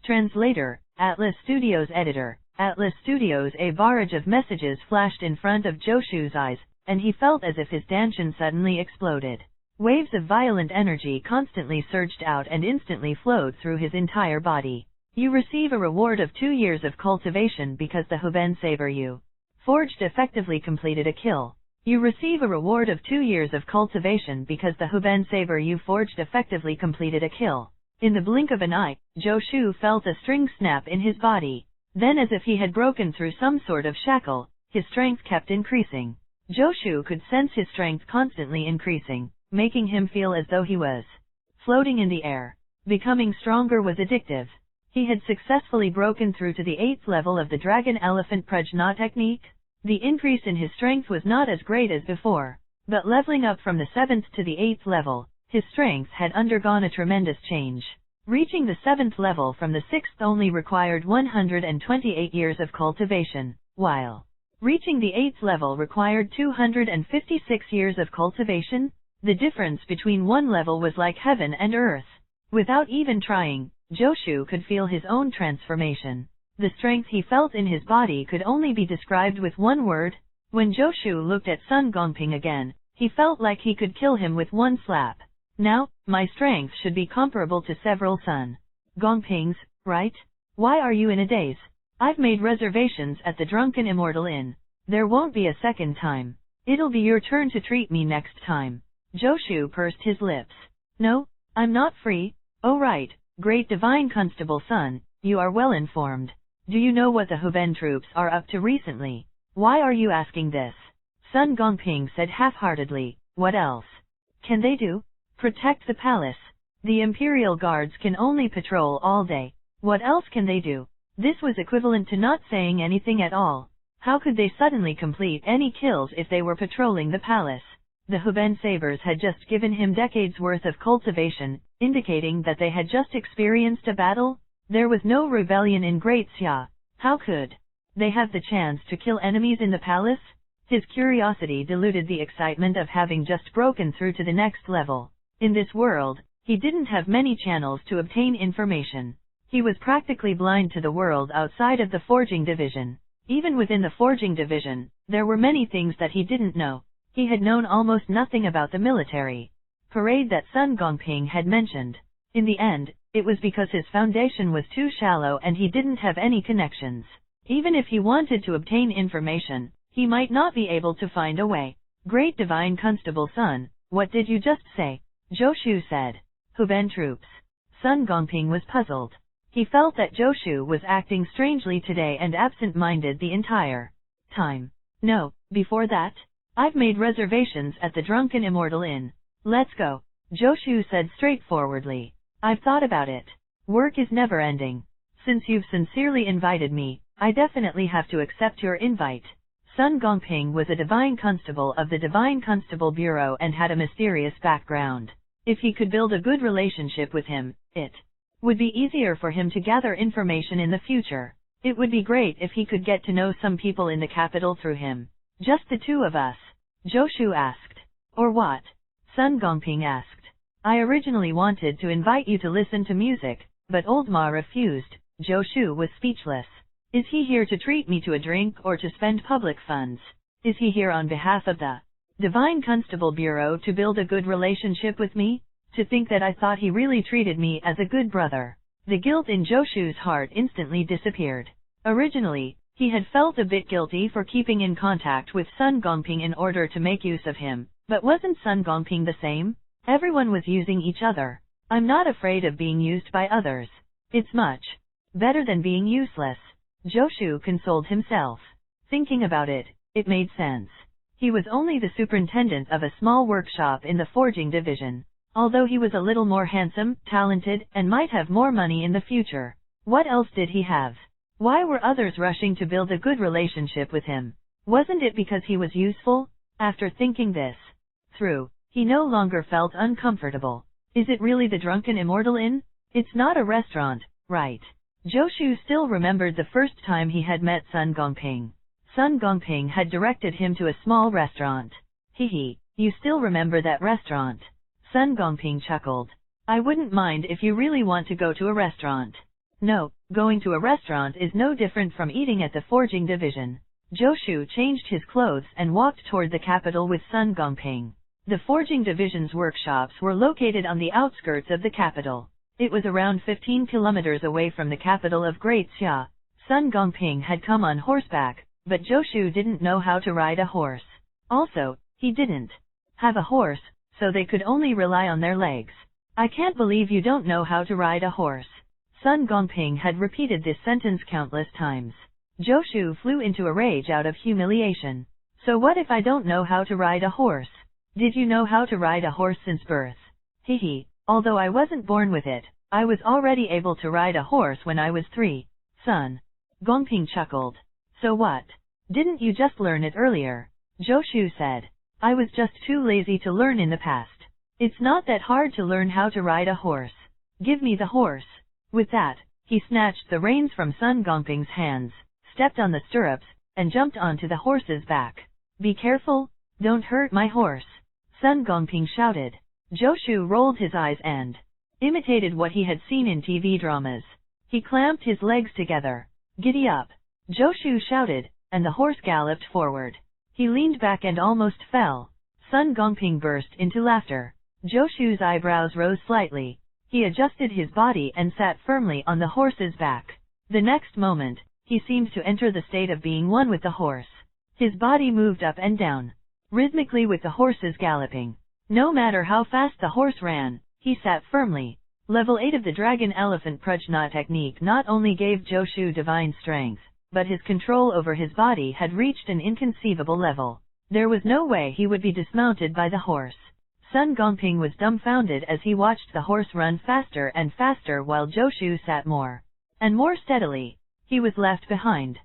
Translator, Atlas Studios Editor. Atlas Studios. A barrage of messages flashed in front of Zhou's eyes, and he felt as if his dantian suddenly exploded. Waves of violent energy constantly surged out and instantly flowed through his entire body. You receive a reward of 2 years of cultivation because the huben saber you forged effectively completed a kill. You receive a reward of 2 years of cultivation because the huben saber you forged effectively completed a kill. In the blink of an eye, Zhou felt a string snap in his body. Then, as if he had broken through some sort of shackle, his strength kept increasing. Zhou could sense his strength constantly increasing, making him feel as though he was floating in the air. Becoming stronger was addictive. He had successfully broken through to the 8th level of the Dragon Elephant Prajna technique. The increase in his strength was not as great as before, but leveling up from the 7th to the 8th level, his strength had undergone a tremendous change. Reaching the 7th level from the 6th only required 128 years of cultivation, while reaching the 8th level required 256 years of cultivation. The difference between one level was like heaven and earth. Without even trying, Joshu could feel his own transformation. The strength he felt in his body could only be described with one word. When Joshu looked at Sun Gongping again, he felt like he could kill him with one slap. Now, my strength should be comparable to several Sun Gongpings, right? Why are you in a daze? I've made reservations at the Drunken Immortal Inn. There won't be a second time. It'll be your turn to treat me next time. Joshu pursed his lips. No, I'm not free. Oh right, great divine constable Sun, you are well informed. Do you know what the Huben troops are up to recently? Why are you asking this? Sun Gongping said half-heartedly. What else can they do? Protect the palace. The Imperial Guards can only patrol all day. What else can they do? This was equivalent to not saying anything at all. How could they suddenly complete any kills if they were patrolling the palace? The Huben sabers had just given him decades worth of cultivation, indicating that they had just experienced a battle. There was no rebellion in Great Xia. How could they have the chance to kill enemies in the palace? His curiosity diluted the excitement of having just broken through to the next level. In this world, he didn't have many channels to obtain information. He was practically blind to the world outside of the forging division. Even within the forging division, there were many things that he didn't know. He had known almost nothing about the military parade that Sun Gongping had mentioned. In the end, it was because his foundation was too shallow and he didn't have any connections. Even if he wanted to obtain information, he might not be able to find a way. Great Divine Constable Sun, what did you just say? Joshu said. Huben troops. Sun Gongping was puzzled. He felt that Joshu was acting strangely today and absent-minded the entire time. No, before that, I've made reservations at the Drunken Immortal Inn. Let's go. Joshu said straightforwardly. I've thought about it. Work is never ending. Since you've sincerely invited me, I definitely have to accept your invite. Sun Gongping was a Divine Constable of the Divine Constable Bureau and had a mysterious background. If he could build a good relationship with him, it would be easier for him to gather information in the future. It would be great if he could get to know some people in the capital through him. Just the two of us? Joshu asked. Or what? Sun Gongping asked. I originally wanted to invite you to listen to music, but Old Ma refused. Joshu was speechless. Is he here to treat me to a drink or to spend public funds? Is he here on behalf of the Divine Constable Bureau to build a good relationship with me? To think that I thought he really treated me as a good brother. The guilt in Joshu's heart instantly disappeared. Originally, he had felt a bit guilty for keeping in contact with Sun Gongping in order to make use of him, but wasn't Sun Gongping the same? Everyone was using each other. I'm not afraid of being used by others. It's much better than being useless. Joshu consoled himself. Thinking about it, it made sense. He was only the superintendent of a small workshop in the forging division. Although he was a little more handsome, talented, and might have more money in the future. What else did he have? Why were others rushing to build a good relationship with him? Wasn't it because he was useful? After thinking this through, he no longer felt uncomfortable. Is it really the Drunken Immortal Inn? It's not a restaurant, right? Joshu still remembered the first time he had met Sun Gongping. Sun Gongping had directed him to a small restaurant. Hehe, you still remember that restaurant? Sun Gongping chuckled. I wouldn't mind if you really want to go to a restaurant. No, going to a restaurant is no different from eating at the forging division. Joshu changed his clothes and walked toward the capital with Sun Gongping. The forging division's workshops were located on the outskirts of the capital. It was around 15 kilometers away from the capital of Great Xia. Sun Gongping had come on horseback, but Joshu didn't know how to ride a horse. Also, he didn't have a horse, so they could only rely on their legs. I can't believe you don't know how to ride a horse. Sun Gongping had repeated this sentence countless times. Joshu flew into a rage out of humiliation. So what if I don't know how to ride a horse? Did you know how to ride a horse since birth? Hehe, although I wasn't born with it, I was already able to ride a horse when I was 3, son. Gongping chuckled. So what? Didn't you just learn it earlier? Zhou said. I was just too lazy to learn in the past. It's not that hard to learn how to ride a horse. Give me the horse. With that, he snatched the reins from Sun Gongping's hands, stepped on the stirrups, and jumped onto the horse's back. Be careful, don't hurt my horse. Sun Gongping shouted. Zhou rolled his eyes and imitated what he had seen in TV dramas. He clamped his legs together. Giddy up! Zhou shouted, and the horse galloped forward. He leaned back and almost fell. Sun Gongping burst into laughter. Zhou's eyebrows rose slightly. He adjusted his body and sat firmly on the horse's back. The next moment, he seemed to enter the state of being one with the horse. His body moved up and down, rhythmically with the horse's galloping. No matter how fast the horse ran, he sat firmly. Level 8 of the Dragon Elephant Prajna technique not only gave Zhou divine strength, but his control over his body had reached an inconceivable level. There was no way he would be dismounted by the horse. Sun Gongping was dumbfounded as he watched the horse run faster and faster while Zhou sat more and more steadily. He was left behind.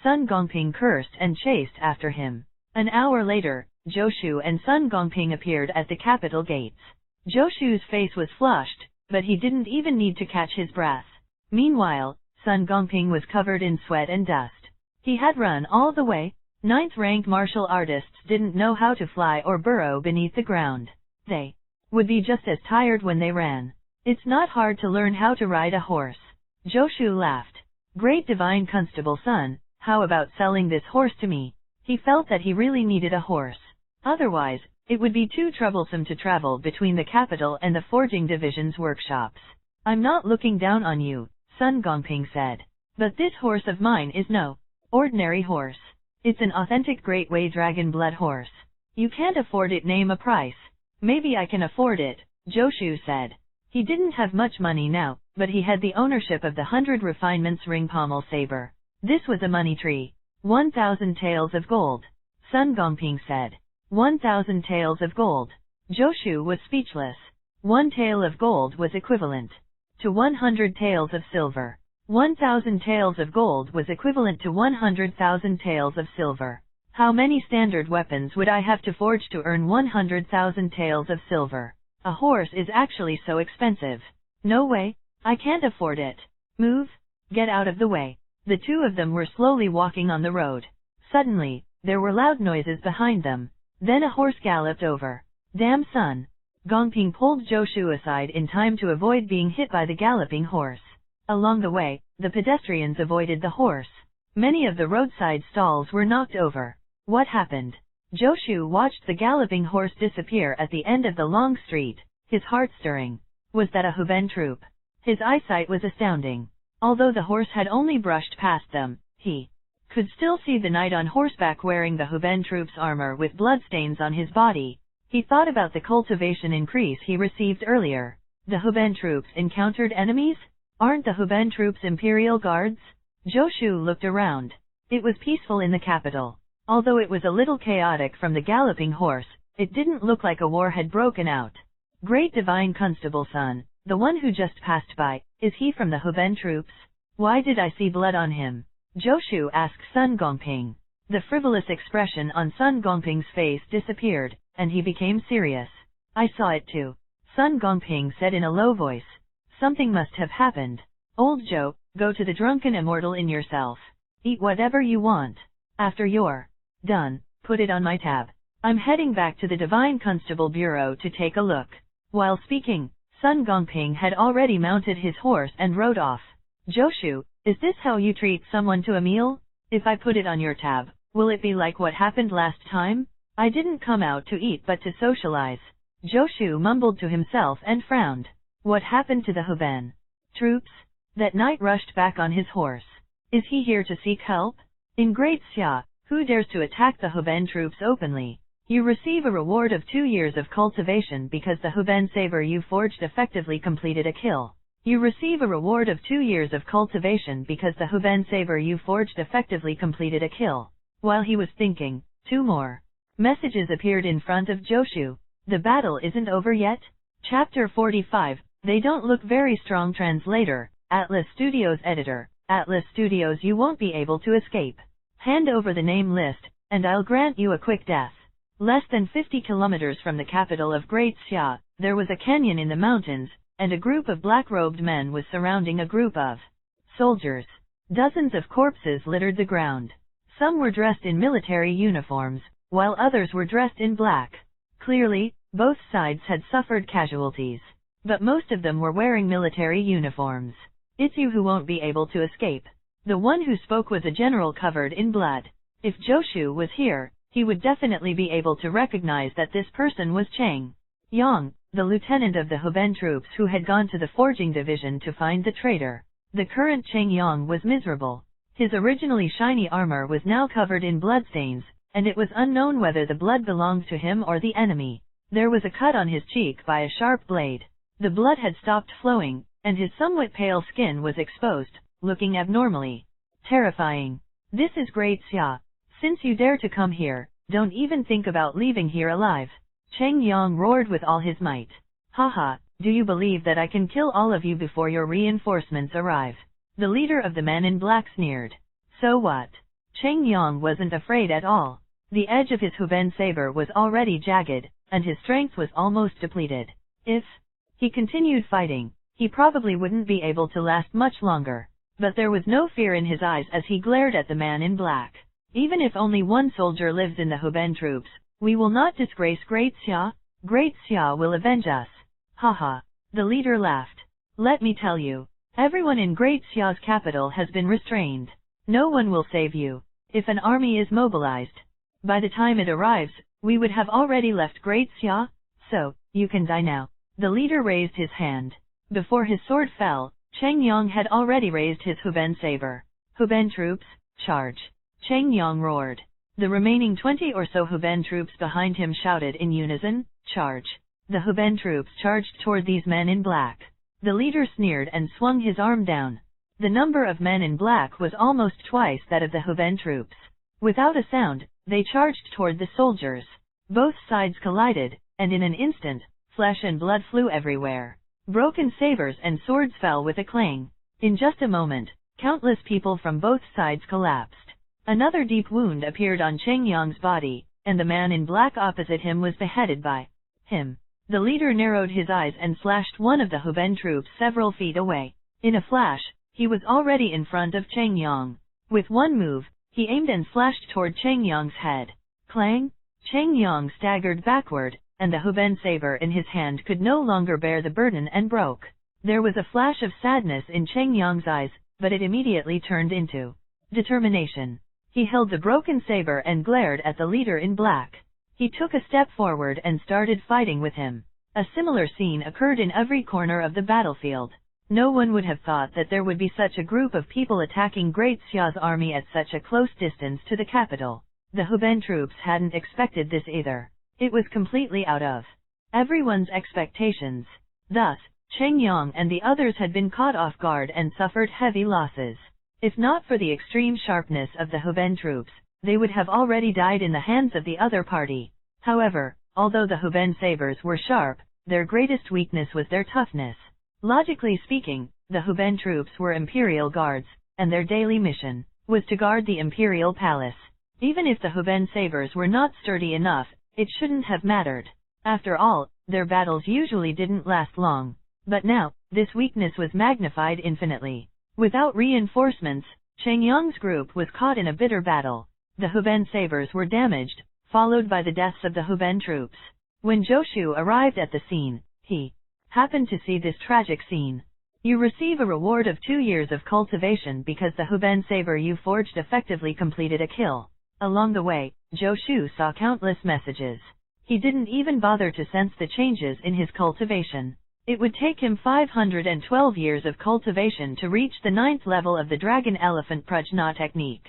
Sun Gongping cursed and chased after him. An hour later, Zhou and Sun Gongping appeared at the capital gates. Zhou's face was flushed, but he didn't even need to catch his breath. Meanwhile, Sun Gongping was covered in sweat and dust. He had run all the way. 9th-ranked martial artists didn't know how to fly or burrow beneath the ground. They would be just as tired when they ran. It's not hard to learn how to ride a horse. Zhou laughed. Great divine constable son, how about selling this horse to me? He felt that he really needed a horse. Otherwise, it would be too troublesome to travel between the capital and the forging division's workshops. I'm not looking down on you, Sun Gongping said. But this horse of mine is no ordinary horse. It's an authentic Great Way Dragon Blood horse. You can't afford it. Name a price. Maybe I can afford it, Zhou said. He didn't have much money now, but he had the ownership of the 100 Refinements ring pommel saber. This was a money tree. 1,000 taels of gold. Sun Gongping said. 1,000 taels of gold. Zhou was speechless. 1 tael of gold was equivalent to 100 taels of silver. 1,000 taels of gold was equivalent to 100,000 taels of silver. How many standard weapons would I have to forge to earn 100,000 taels of silver? A horse is actually so expensive. No way, I can't afford it. Move, get out of the way. The two of them were slowly walking on the road. Suddenly, there were loud noises behind them. Then a horse galloped over. Damn Sun Gongping pulled Zhou aside in time to avoid being hit by the galloping horse. Along the way, the pedestrians avoided the horse. Many of the roadside stalls were knocked over. What happened? Zhou watched the galloping horse disappear at the end of the long street, his heart stirring. Was that a huben troop? His eyesight was astounding. Although the horse had only brushed past them, he could still see the knight on horseback wearing the huben troop's armor with bloodstains on his body. He thought about the cultivation increase he received earlier. The huben troops encountered enemies? Aren't the huben troops imperial guards? Zhou looked around. It was peaceful in the capital. Although it was a little chaotic from the galloping horse, it didn't look like a war had broken out. Great divine constable son, the one who just passed by, is he from the huben troops? Why did I see blood on him? Zhou asked Sun Gongping. The frivolous expression on Sun Gongping's face disappeared, and he became serious. I saw it too. Sun Gongping said in a low voice. Something must have happened. Old Zhou, go to the drunken immortal in yourself. Eat whatever you want. After you're done, put it on my tab. I'm heading back to the Divine Constable Bureau to take a look. While speaking, Sun Gongping had already mounted his horse and rode off. Zhou, is this how you treat someone to a meal? If I put it on your tab, will it be like what happened last time? I didn't come out to eat but to socialize. Zhou mumbled to himself and frowned. What happened to the huben troops? That knight rushed back on his horse. Is he here to seek help? In Great Xia, who dares to attack the huben troops openly? You receive a reward of 2 years of cultivation because the huben saber you forged effectively completed a kill. You receive a reward of 2 years of cultivation because the huben saber you forged effectively completed a kill. While he was thinking, 2 more messages appeared in front of Zhou. The battle isn't over yet? Chapter 45, They don't look very strong. Translator, Atlas Studios editor, Atlas Studios, you won't be able to escape. Hand over the name list, and I'll grant you a quick death. Less than 50 kilometers from the capital of Great Xia, there was a canyon in the mountains, and a group of black-robed men was surrounding a group of soldiers. Dozens of corpses littered the ground. Some were dressed in military uniforms, while others were dressed in black. Clearly, both sides had suffered casualties, but most of them were wearing military uniforms. It's you who won't be able to escape. The one who spoke was a general covered in blood. If Joshu was here, he would definitely be able to recognize that this person was Cheng Yang, the lieutenant of the huben troops who had gone to the forging division to find the traitor. The current Cheng Yang was miserable. His originally shiny armor was now covered in bloodstains, and it was unknown whether the blood belonged to him or the enemy. There was a cut on his cheek by a sharp blade. The blood had stopped flowing, and his somewhat pale skin was exposed, looking abnormally terrifying. This is Great Xia. Since you dare to come here, don't even think about leaving here alive. Cheng Yang roared with all his might. Haha, do you believe that I can kill all of you before your reinforcements arrive? The leader of the men in black sneered. So what? Cheng Yang wasn't afraid at all. The edge of his huben saber was already jagged, and his strength was almost depleted. If he continued fighting, he probably wouldn't be able to last much longer. But there was no fear in his eyes as he glared at the man in black. Even if only one soldier lives in the huben troops, we will not disgrace Great Xia. Great Xia will avenge us. Haha. The leader laughed. Let me tell you, everyone in Great Xia's capital has been restrained. No one will save you. If an army is mobilized, by the time it arrives, we would have already left Great Xia. So, you can die now. The leader raised his hand. Before his sword fell, Cheng Yang had already raised his huben saber. Huben troops, charge! Cheng Yang roared. The remaining 20 or so huben troops behind him shouted in unison, charge! The huben troops charged toward these men in black. The leader sneered and swung his arm down. The number of men in black was almost twice that of the huben troops. Without a sound, they charged toward the soldiers. Both sides collided, and in an instant, flesh and blood flew everywhere. Broken sabers and swords fell with a clang. In just a moment, countless people from both sides collapsed. Another deep wound appeared on Cheng Yang's body, and the man in black opposite him was beheaded by him. The leader narrowed his eyes and slashed one of the huben troops several feet away. In a flash, he was already in front of Cheng Yang. With one move, he aimed and slashed toward Cheng Yang's head. Clang! Cheng Yang staggered backward, and the huben saber in his hand could no longer bear the burden and broke. There was a flash of sadness in Cheng Yang's eyes, but it immediately turned into determination. He held the broken saber and glared at the leader in black. He took a step forward and started fighting with him. A similar scene occurred in every corner of the battlefield. No one would have thought that there would be such a group of people attacking Great Xia's army at such a close distance to the capital. The huben troops hadn't expected this either. It was completely out of everyone's expectations. Thus, Cheng Yang and the others had been caught off guard and suffered heavy losses. If not for the extreme sharpness of the huben troops, they would have already died in the hands of the other party. However, although the huben sabers were sharp, their greatest weakness was their toughness. Logically speaking, the huben troops were imperial guards, and their daily mission was to guard the imperial palace. Even if the huben sabers were not sturdy enough, it shouldn't have mattered. After all, their battles usually didn't last long. But now, this weakness was magnified infinitely. Without reinforcements, Cheng Yang's group was caught in a bitter battle. The huben sabers were damaged, followed by the deaths of the huben troops. When Joshu arrived at the scene, he happened to see this tragic scene. You receive a reward of 2 years of cultivation because the huben saber you forged effectively completed a kill. Along the way, Joshu saw countless messages. He didn't even bother to sense the changes in his cultivation. It would take him 512 years of cultivation to reach the 9th level of the Dragon Elephant Prajna technique.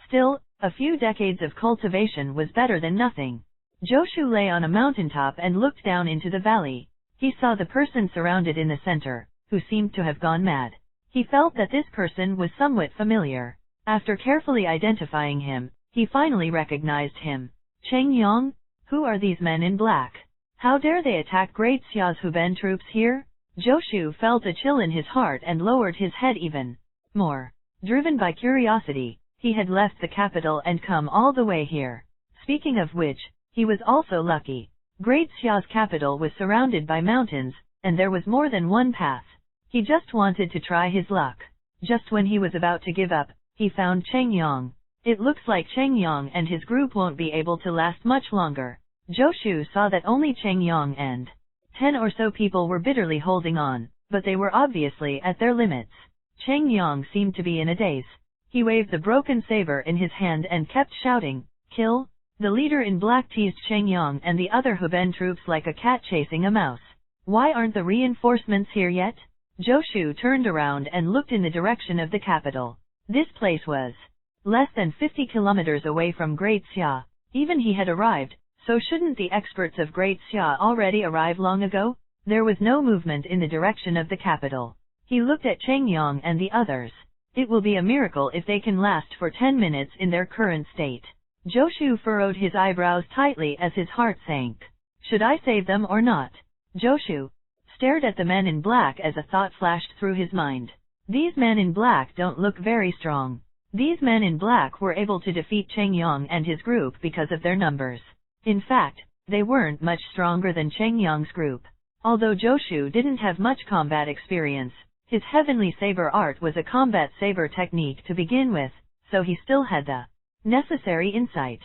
Still, a few decades of cultivation was better than nothing. Joshu lay on a mountaintop and looked down into the valley. He saw the person surrounded in the center, who seemed to have gone mad. He felt that this person was somewhat familiar. After carefully identifying him, he finally recognized him. Cheng Yang? Who are these men in black? How dare they attack Great Xia's huben troops here? Joshu felt a chill in his heart and lowered his head even more. Driven by curiosity, he had left the capital and come all the way here. Speaking of which, he was also lucky. Great Xia's capital was surrounded by mountains, and there was more than one path. He just wanted to try his luck. Just when he was about to give up, he found Cheng Yang. It looks like Cheng Yang and his group won't be able to last much longer. Joshu saw that only Cheng Yang and 10 or so people were bitterly holding on, but they were obviously at their limits. Cheng Yang seemed to be in a daze. He waved the broken saber in his hand and kept shouting, "Kill!" The leader in black teased Cheng Yang and the other huben troops like a cat chasing a mouse. Why aren't the reinforcements here yet? Joshu turned around and looked in the direction of the capital. This place was less than 50 kilometers away from Great Xia. Even he had arrived, so shouldn't the experts of Great Xia already arrive long ago? There was no movement in the direction of the capital. He looked at Cheng Yang and the others. It will be a miracle if they can last for 10 minutes in their current state. Joshu furrowed his eyebrows tightly as his heart sank. Should I save them or not? Joshu stared at the men in black as a thought flashed through his mind. These men in black don't look very strong. These men in black were able to defeat Cheng Yang and his group because of their numbers. In fact, they weren't much stronger than Cheng Yang's group. Although Joshu didn't have much combat experience, his heavenly saber art was a combat saber technique to begin with, so he still had the necessary insight.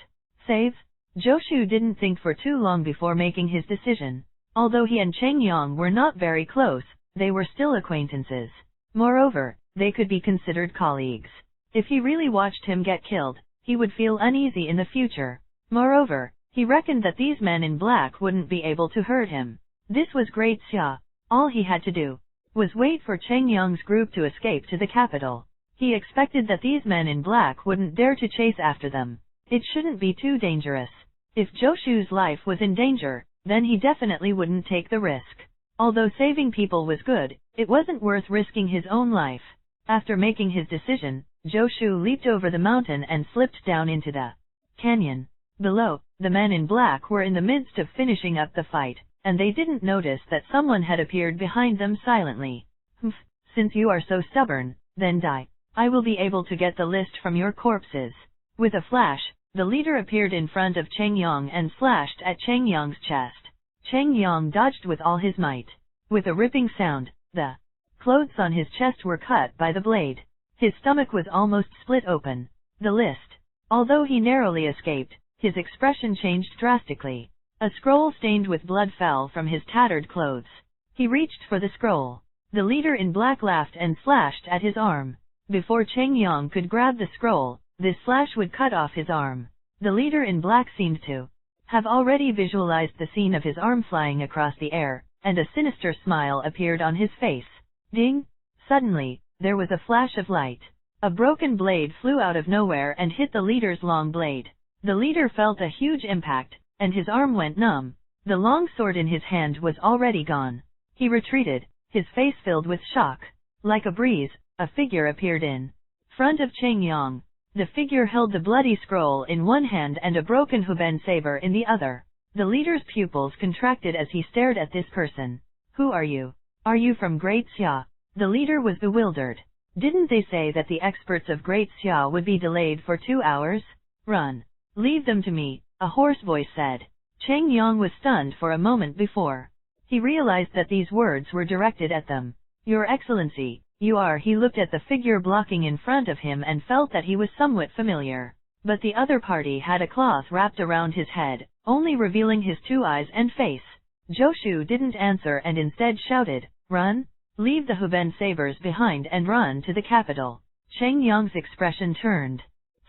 Save? Joshu didn't think for too long before making his decision. Although he and Cheng Yang were not very close, they were still acquaintances. Moreover, they could be considered colleagues. If he really watched him get killed, he would feel uneasy in the future. Moreover, he reckoned that these men in black wouldn't be able to hurt him. This was Great Xia. All he had to do was wait for Cheng Yang's group to escape to the capital. He expected that these men in black wouldn't dare to chase after them. It shouldn't be too dangerous. If Joshu's life was in danger, then he definitely wouldn't take the risk. Although saving people was good, it wasn't worth risking his own life. After making his decision, Joshu leaped over the mountain and slipped down into the canyon. Below, the men in black were in the midst of finishing up the fight, and they didn't notice that someone had appeared behind them silently. "Humph, since you are so stubborn, then die. I will be able to get the list from your corpses." With a flash, the leader appeared in front of Cheng Yang and slashed at Cheng Yang's chest. Cheng Yang dodged with all his might. With a ripping sound, the clothes on his chest were cut by the blade. His stomach was almost split open. The list. Although he narrowly escaped, his expression changed drastically. A scroll stained with blood fell from his tattered clothes. He reached for the scroll. The leader in black laughed and slashed at his arm. Before Cheng Yang could grab the scroll, this slash would cut off his arm. The leader in black seemed to have already visualized the scene of his arm flying across the air, and a sinister smile appeared on his face. Ding! Suddenly, there was a flash of light. A broken blade flew out of nowhere and hit the leader's long blade. The leader felt a huge impact, and his arm went numb. The long sword in his hand was already gone. He retreated, his face filled with shock. Like a breeze, a figure appeared in front of Cheng Yang. The figure held the bloody scroll in one hand and a broken huben saber in the other. The leader's pupils contracted as he stared at this person. "Who are you? Are you from Great Xia?" The leader was bewildered. Didn't they say that the experts of Great Xia would be delayed for 2 hours? "Run. Leave them to me," a hoarse voice said. Cheng Yang was stunned for a moment before he realized that these words were directed at them. "Your Excellency, you are." He looked at the figure blocking in front of him and felt that he was somewhat familiar. But the other party had a cloth wrapped around his head, only revealing his 2 eyes and face. Joshu didn't answer and instead shouted, "Run! Leave the huben sabers behind and run to the capital." Cheng Yang's expression turned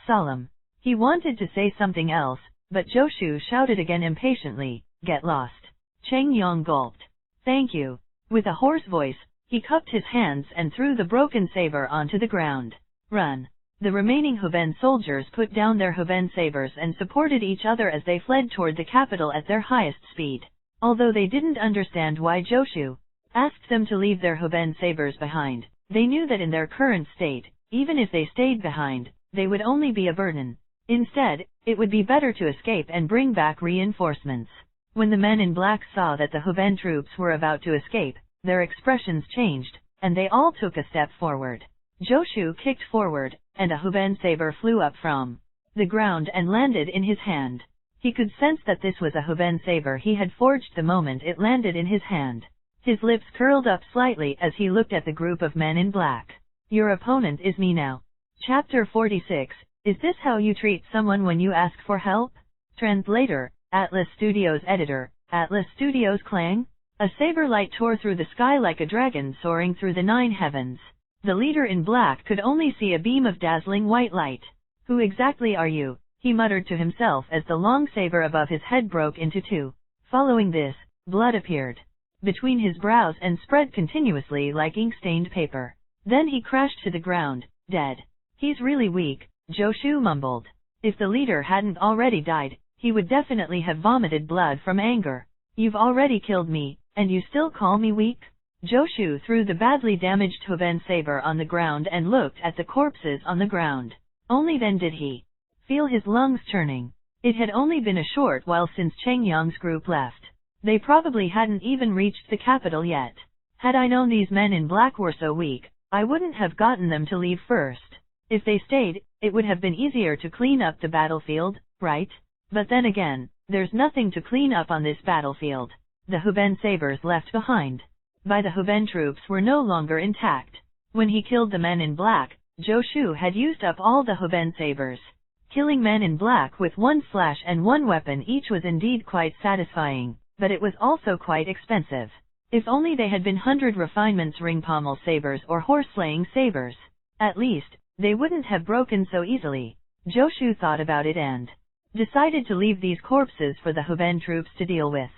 solemn. He wanted to say something else, but Joshu shouted again impatiently, "Get lost." Cheng Yang gulped. "Thank you." With a hoarse voice, he cupped his hands and threw the broken saber onto the ground. "Run." The remaining huben soldiers put down their huben sabers and supported each other as they fled toward the capital at their highest speed. Although they didn't understand why Joshu asked them to leave their huben sabers behind, they knew that in their current state, even if they stayed behind, they would only be a burden. Instead, it would be better to escape and bring back reinforcements. When the men in black saw that the huben troops were about to escape, their expressions changed, and they all took a step forward. Joshu kicked forward, and a huben saber flew up from the ground and landed in his hand. He could sense that this was a huben saber he had forged the moment it landed in his hand. His lips curled up slightly as he looked at the group of men in black. Your opponent is me now. Chapter 46. Is this how you treat someone when you ask for help? Translator, Atlas Studios Editor, Atlas Studios Clang? A saber light tore through the sky like a dragon soaring through the 9 heavens. The leader in black could only see a beam of dazzling white light. Who exactly are you? He muttered to himself as the long saber above his head broke into 2. Following this, blood appeared between his brows and spread continuously like ink-stained paper. Then he crashed to the ground, dead. He's really weak, Joshu mumbled. If the leader hadn't already died, he would definitely have vomited blood from anger. You've already killed me, and you still call me weak? Joshu threw the badly damaged huben saber on the ground and looked at the corpses on the ground. Only then did he feel his lungs churning. It had only been a short while since Cheng Yang's group left. They probably hadn't even reached the capital yet. Had I known these men in black were so weak, I wouldn't have gotten them to leave first. If they stayed, it would have been easier to clean up the battlefield, right? But then again, there's nothing to clean up on this battlefield. The huben sabers left behind by the huben troops were no longer intact. When he killed the men in black, Joshu had used up all the huben sabers. Killing men in black with 1 slash and 1 weapon each was indeed quite satisfying, but it was also quite expensive. If only they had been 100 refinements ring pommel sabers or horse-slaying sabers. At least, they wouldn't have broken so easily. Joshu thought about it and decided to leave these corpses for the huben troops to deal with.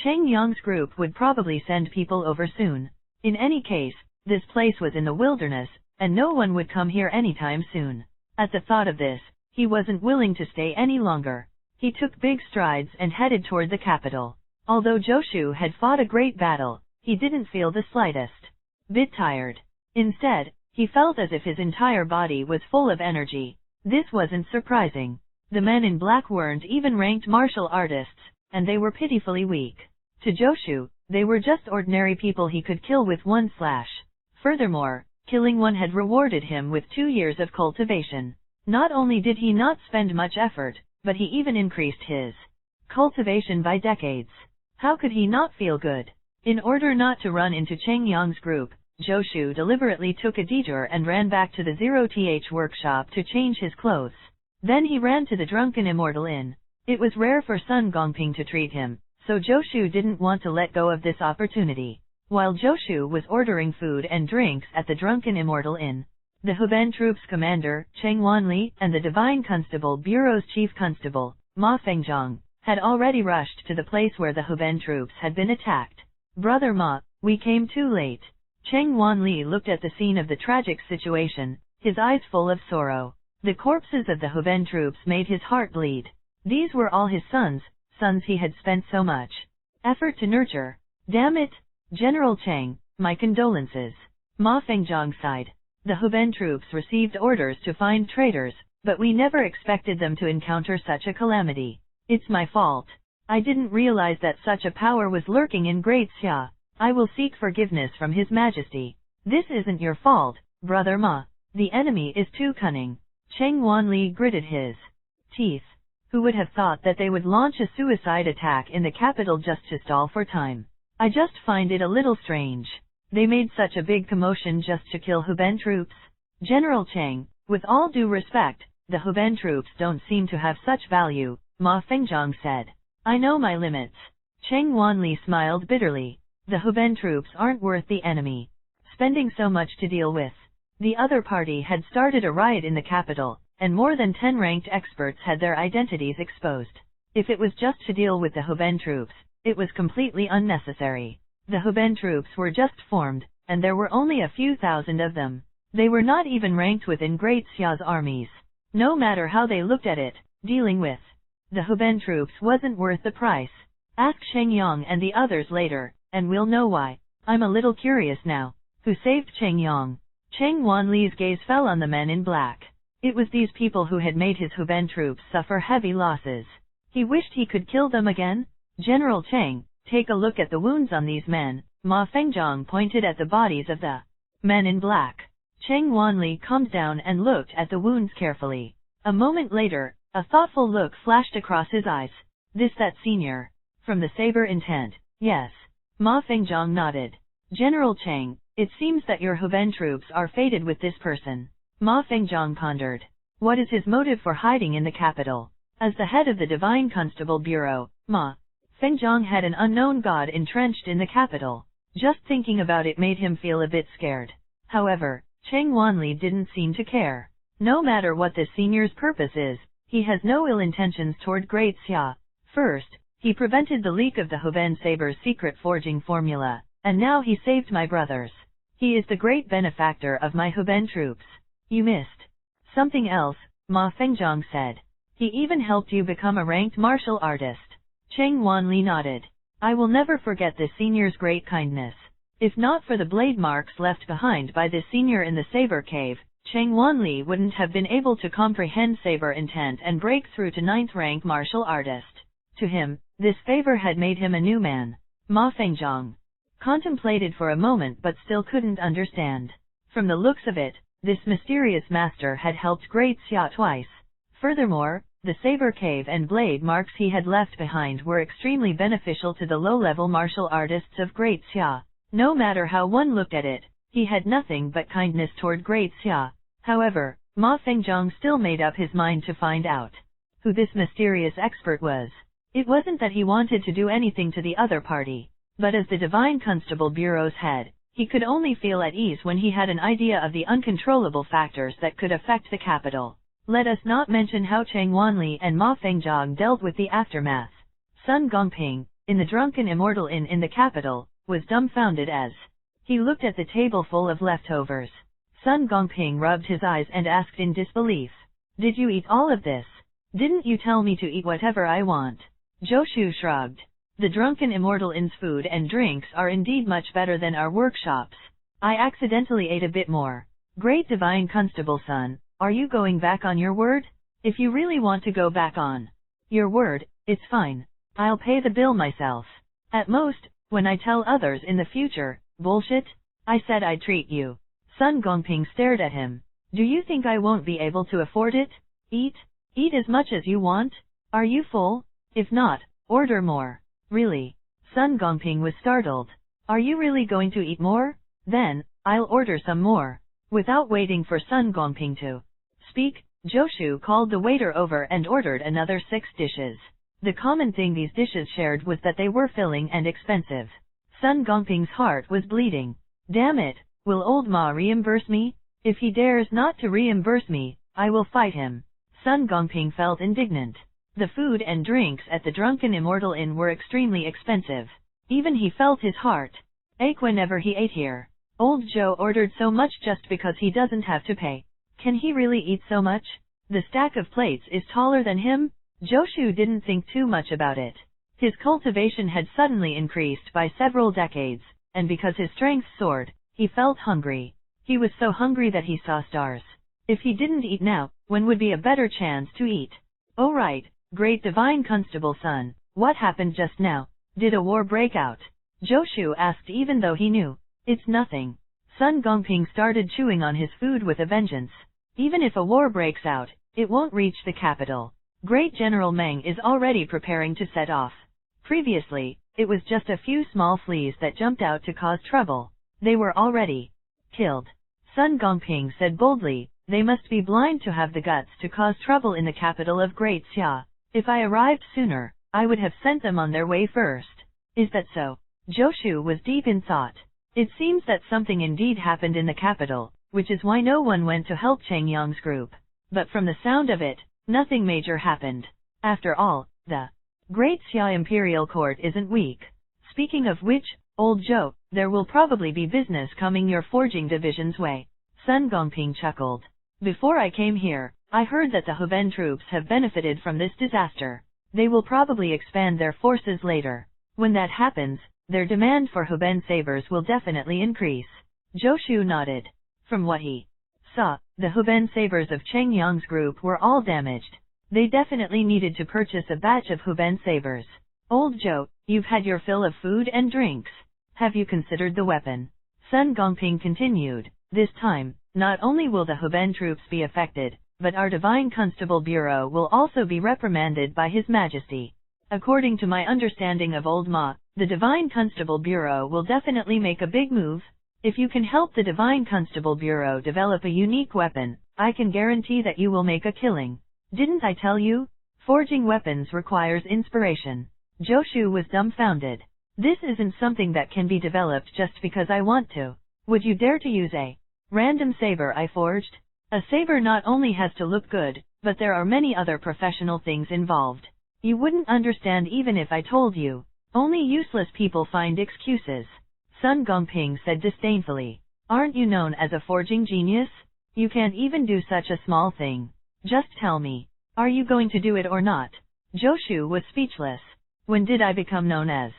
Cheng Yang's group would probably send people over soon. In any case, this place was in the wilderness, and no one would come here anytime soon. At the thought of this, he wasn't willing to stay any longer. He took big strides and headed toward the capital. Although Joshu had fought a great battle, he didn't feel the slightest bit tired. Instead, he felt as if his entire body was full of energy. This wasn't surprising. The men in black weren't even ranked martial artists, and they were pitifully weak. To Joshu, they were just ordinary people he could kill with 1 slash. Furthermore, killing one had rewarded him with 2 years of cultivation. Not only did he not spend much effort, but he even increased his cultivation by decades. How could he not feel good? In order not to run into Cheng Yang's group, Joshu deliberately took a detour and ran back to the 0th workshop to change his clothes. Then he ran to the Drunken Immortal Inn. It was rare for Sun Gongping to treat him, so Joshu didn't want to let go of this opportunity. While Joshu was ordering food and drinks at the Drunken Immortal Inn, the huben troops commander, Cheng Wanli, and the Divine Constable Bureau's chief constable, Ma Fengzhang, had already rushed to the place where the huben troops had been attacked. Brother Ma, we came too late. Cheng Wanli looked at the scene of the tragic situation, his eyes full of sorrow. The corpses of the huben troops made his heart bleed. These were all his sons he had spent so much effort to nurture. Damn it! General Cheng, my condolences. Ma Fengzhang sighed. The huben troops received orders to find traitors, but we never expected them to encounter such a calamity. It's my fault. I didn't realize that such a power was lurking in Great Xia. I will seek forgiveness from His Majesty. This isn't your fault, Brother Ma. The enemy is too cunning. Cheng Wanli gritted his teeth. Who would have thought that they would launch a suicide attack in the capital just to stall for time? I just find it a little strange. They made such a big commotion just to kill huben troops. General Cheng, with all due respect, the huben troops don't seem to have such value, Ma Fengzhang said. I know my limits. Cheng Wanli smiled bitterly. The huben troops aren't worth the enemy spending so much to deal with. The other party had started a riot in the capital, and more than 10 ranked experts had their identities exposed. If it was just to deal with the huben troops, it was completely unnecessary. The huben troops were just formed, and there were only a few thousand of them. They were not even ranked within Great Xia's armies. No matter how they looked at it, dealing with the huben troops wasn't worth the price. Ask Cheng Yang and the others later, and we'll know why. I'm a little curious now. Who saved Cheng Yang? Cheng Wanli's gaze fell on the men in black. It was these people who had made his huben troops suffer heavy losses. He wished he could kill them again. General Cheng, take a look at the wounds on these men, Ma Fengzhang pointed at the bodies of the men in black. Cheng Wanli calmed down and looked at the wounds carefully. A moment later, a thoughtful look flashed across his eyes. That senior? From the saber intent, yes. Ma Fengzhang nodded. General Cheng, it seems that your huben troops are fated with this person. Ma Fengzhang pondered. What is his motive for hiding in the capital? As the head of the Divine Constable Bureau, Ma Fengzhang had an unknown god entrenched in the capital. Just thinking about it made him feel a bit scared. However, Cheng Wanli didn't seem to care. No matter what this senior's purpose is, he has no ill intentions toward Great Xia. First, he prevented the leak of the Huben Saber's secret forging formula, and now he saved my brothers. He is the great benefactor of my Huben troops. You missed something else, Ma Fengzhang said. He even helped you become a ranked martial artist. Cheng Wanli nodded. I will never forget this senior's great kindness. If not for the blade marks left behind by this senior in the Saber Cave, Cheng Wanli wouldn't have been able to comprehend saber intent and break through to 9th rank martial artist. To him, this favor had made him a new man. Ma Fengzhang contemplated for a moment but still couldn't understand. From the looks of it, this mysterious master had helped Great Xia twice. Furthermore, the saber cave and blade marks he had left behind were extremely beneficial to the low-level martial artists of Great Xia. No matter how one looked at it, he had nothing but kindness toward Great Xia. However, Ma Fengzhang still made up his mind to find out who this mysterious expert was. It wasn't that he wanted to do anything to the other party, but as the Divine Constable Bureau's head, he could only feel at ease when he had an idea of the uncontrollable factors that could affect the capital. Let us not mention how Cheng Wanli and Ma Fengzhang dealt with the aftermath. Sun Gongping, in the Drunken Immortal Inn in the capital, was dumbfounded as he looked at the table full of leftovers. Sun Gongping rubbed his eyes and asked in disbelief. Did you eat all of this? Didn't you tell me to eat whatever I want? Zhou shrugged. The Drunken Immortal Inn's food and drinks are indeed much better than our workshops. I accidentally ate a bit more. Great Divine Constable Sun, are you going back on your word? If you really want to go back on your word, it's fine. I'll pay the bill myself. At most, when I tell others in the future, bullshit? I said I'd treat you. Sun Gongping stared at him. Do you think I won't be able to afford it? Eat as much as you want? Are you full? If not, order more. Really? Sun Gongping was startled. Are you really going to eat more? Then, I'll order some more. Without waiting for Sun Gongping to speak, Zhou called the waiter over and ordered another 6 dishes. The common thing these dishes shared was that they were filling and expensive. Sun Gongping's heart was bleeding. Damn it, will old Ma reimburse me? If he dares not to reimburse me, I will fight him. Sun Gongping felt indignant. The food and drinks at the Drunken Immortal Inn were extremely expensive. Even he felt his heart ache whenever he ate here. Old Joe ordered so much just because he doesn't have to pay. Can he really eat so much? The stack of plates is taller than him? Zhou didn't think too much about it. His cultivation had suddenly increased by several decades, and because his strength soared, he felt hungry. He was so hungry that he saw stars. If he didn't eat now, when would be a better chance to eat? Oh right, Great Divine Constable Sun, what happened just now? Did a war break out? Zhou asked even though he knew. It's nothing. Sun Gongping started chewing on his food with a vengeance. Even if a war breaks out, it won't reach the capital. Great General Meng is already preparing to set off. Previously, it was just a few small fleas that jumped out to cause trouble. They were already killed. Sun Gongping said boldly, they must be blind to have the guts to cause trouble in the capital of Great Xia. If I arrived sooner, I would have sent them on their way first. Is that so? Zhou was deep in thought. It seems that something indeed happened in the capital, which is why no one went to help Cheng Yang's group. But from the sound of it, nothing major happened. After all, the Great Xia Imperial Court isn't weak. Speaking of which, old Zhou, there will probably be business coming your forging division's way. Sun Gongping chuckled. Before I came here, I heard that the Huben troops have benefited from this disaster. They will probably expand their forces later. When that happens, their demand for Huben sabers will definitely increase. Zhou nodded. From what he saw, the Huben sabers of Cheng Yang's group were all damaged. They definitely needed to purchase a batch of Huben sabers. Old Zhou, you've had your fill of food and drinks. Have you considered the weapon? Sun Gongping continued. This time, not only will the huben troops be affected, but our Divine Constable Bureau will also be reprimanded by His Majesty. According to my understanding of Old Ma, the Divine Constable Bureau will definitely make a big move. If you can help the Divine Constable Bureau develop a unique weapon, I can guarantee that you will make a killing. Didn't I tell you? Forging weapons requires inspiration. Joshu was dumbfounded. This isn't something that can be developed just because I want to. Would you dare to use a random saber I forged? A saber not only has to look good, but there are many other professional things involved. You wouldn't understand even if I told you. Only useless people find excuses. Sun Gongping said disdainfully. Aren't you known as a forging genius? You can't even do such a small thing. Just tell me, are you going to do it or not? Joshu was speechless. When did I become known as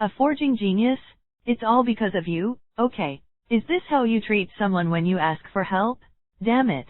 a forging genius? It's all because of you? Okay. Is this how you treat someone when you ask for help? Damn it.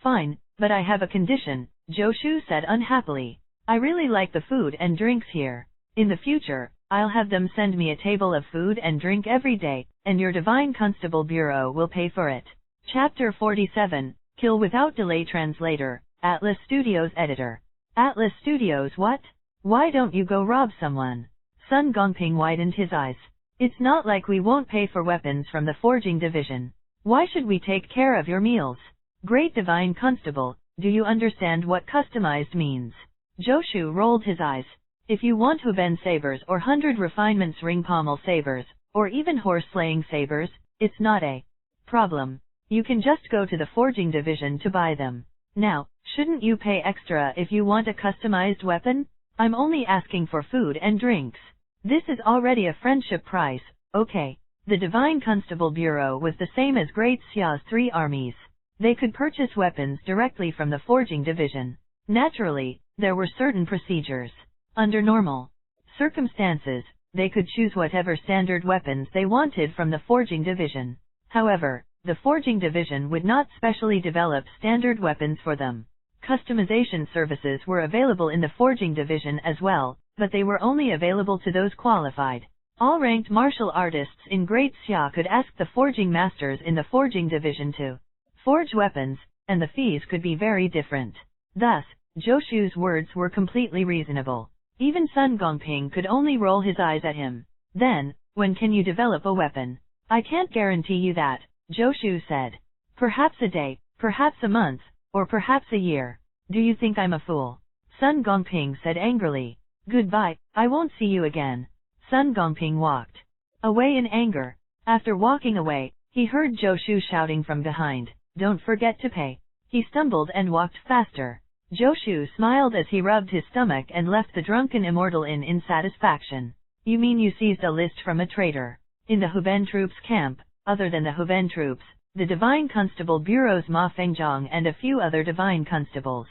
Fine, but I have a condition, Joshu said unhappily. I really like the food and drinks here. In the future, I'll have them send me a table of food and drink every day, and your Divine Constable Bureau will pay for it. Chapter 47, Kill Without Delay. Translator, Atlas Studios Editor. Atlas Studios what? Why don't you go rob someone? Sun Gongping widened his eyes. It's not like we won't pay for weapons from the forging division. Why should we take care of your meals? Great Divine Constable, do you understand what customized means? Joshu rolled his eyes. If you want huben sabers or 100 refinements ring pommel sabers, or even horse-slaying sabers, it's not a problem. You can just go to the forging division to buy them. Now, shouldn't you pay extra if you want a customized weapon? I'm only asking for food and drinks. This is already a friendship price, okay. The Divine Constable Bureau was the same as Great Xia's 3 armies. They could purchase weapons directly from the forging division. Naturally, there were certain procedures. Under normal circumstances, they could choose whatever standard weapons they wanted from the forging division. However, the forging division would not specially develop standard weapons for them. Customization services were available in the forging division as well, but they were only available to those qualified. All ranked martial artists in Great Xia could ask the forging masters in the forging division to forge weapons, and the fees could be very different. Thus, Joshu's words were completely reasonable. Even Sun Gongping could only roll his eyes at him. Then, when can you develop a weapon? I can't guarantee you that, Joshu said. Perhaps a day, perhaps a month, or perhaps a year. Do you think I'm a fool? Sun Gongping said angrily. Goodbye, I won't see you again. Sun Gongping walked away in anger. After walking away, he heard Joshu shouting from behind, "Don't forget to pay." He stumbled and walked faster. Joshu smiled as he rubbed his stomach and left the drunken immortal inn in satisfaction. You mean you seized a list from a traitor? In the huben troops camp, other than the huben troops, the Divine Constable Bureau's Ma Fengjiang and a few other Divine Constables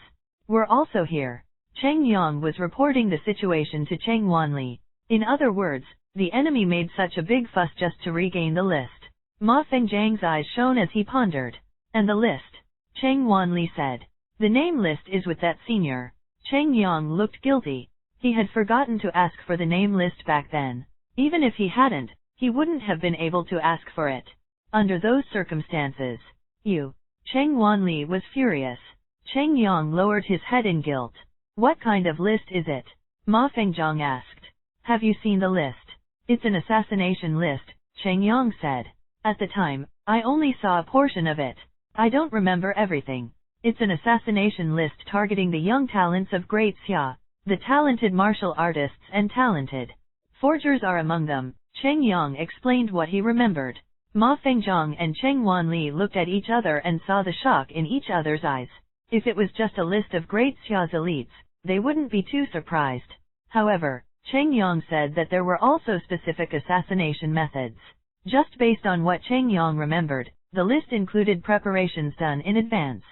were also here. Cheng Yang was reporting the situation to Cheng Wanli. In other words, the enemy made such a big fuss just to regain the list. Ma Fengjiang's eyes shone as he pondered. And the list? Cheng Wanli said. The name list is with that senior. Cheng Yang looked guilty. He had forgotten to ask for the name list back then. Even if he hadn't, he wouldn't have been able to ask for it. Under those circumstances, Cheng Wanli was furious. Cheng Yang lowered his head in guilt. What kind of list is it? Ma Fengjiang asked. Have you seen the list? It's an assassination list, Cheng Yang said. At the time, I only saw a portion of it. I don't remember everything. It's an assassination list targeting the young talents of Great Xia. The talented martial artists and talented forgers are among them. Cheng Yang explained what he remembered. Ma Fengjiang and Cheng Wanli looked at each other and saw the shock in each other's eyes. If it was just a list of Great Xia's elites, they wouldn't be too surprised. However, Cheng Yang said that there were also specific assassination methods. Just based on what Cheng Yang remembered, the list included preparations done in advance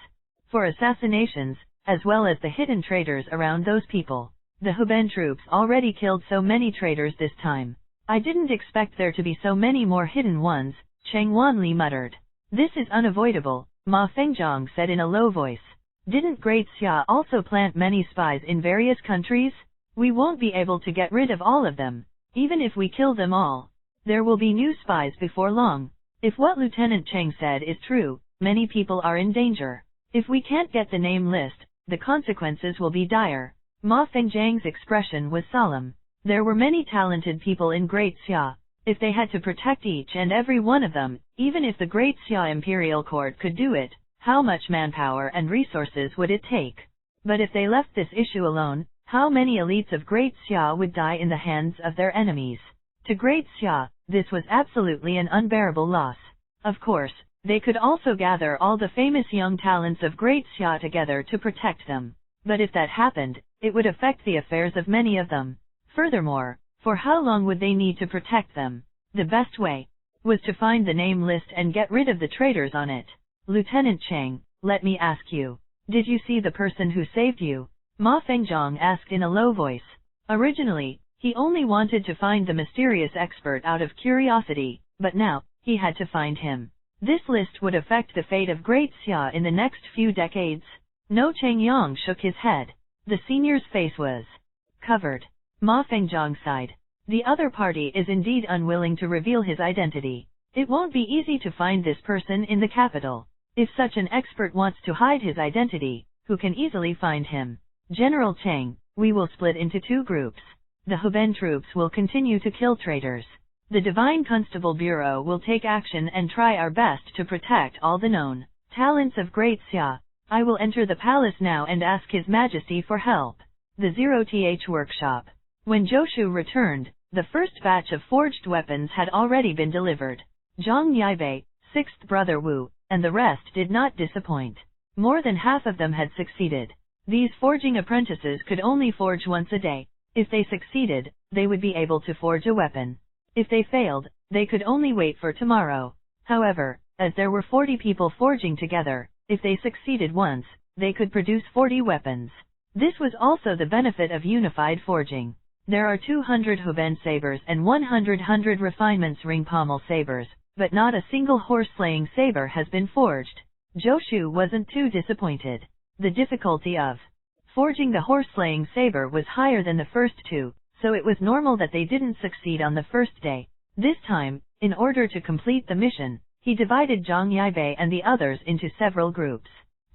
for assassinations, as well as the hidden traitors around those people. The huben troops already killed so many traitors this time. I didn't expect there to be so many more hidden ones, Cheng Wanli muttered. This is unavoidable, Ma Fengjiang said in a low voice. Didn't Great Xia also plant many spies in various countries? We won't be able to get rid of all of them, even if we kill them all. There will be new spies before long. If what Lieutenant Cheng said is true, many people are in danger. If we can't get the name list, the consequences will be dire. Ma Fengjiang's expression was solemn. There were many talented people in Great Xia. If they had to protect each and every one of them, even if the Great Xia Imperial Court could do it, how much manpower and resources would it take? But if they left this issue alone, how many elites of Great Xia would die in the hands of their enemies? To Great Xia, this was absolutely an unbearable loss. Of course, they could also gather all the famous young talents of Great Xia together to protect them. But if that happened, it would affect the affairs of many of them. Furthermore, for how long would they need to protect them? The best way was to find the name list and get rid of the traitors on it. Lieutenant Cheng, let me ask you, did you see the person who saved you? Ma Fengjiang asked in a low voice. Originally, he only wanted to find the mysterious expert out of curiosity, but now, he had to find him. This list would affect the fate of Great Xia in the next few decades. No Cheng Yang shook his head. The senior's face was covered. Ma Fengjiang sighed. The other party is indeed unwilling to reveal his identity. It won't be easy to find this person in the capital. If such an expert wants to hide his identity, who can easily find him? General Cheng, we will split into two groups. The huben troops will continue to kill traitors. The Divine Constable Bureau will take action and try our best to protect all the known talents of Great Xia. I will enter the palace now and ask His Majesty for help. The 0th workshop. When Joshu returned, the first batch of forged weapons had already been delivered. Zhang Yaibei, sixth brother Wu, and the rest did not disappoint. More than half of them had succeeded. These forging apprentices could only forge once a day. If they succeeded, they would be able to forge a weapon. If they failed, they could only wait for tomorrow. However, as there were 40 people forging together, if they succeeded once, they could produce 40 weapons. This was also the benefit of unified forging. There are 200 huben sabers and 100 refinements ring pommel sabers, but not a single horse-slaying saber has been forged. Joshu wasn't too disappointed. The difficulty of forging the horse-slaying saber was higher than the first two, so it was normal that they didn't succeed on the first day. This time, in order to complete the mission, he divided Zhang Yaibei and the others into several groups.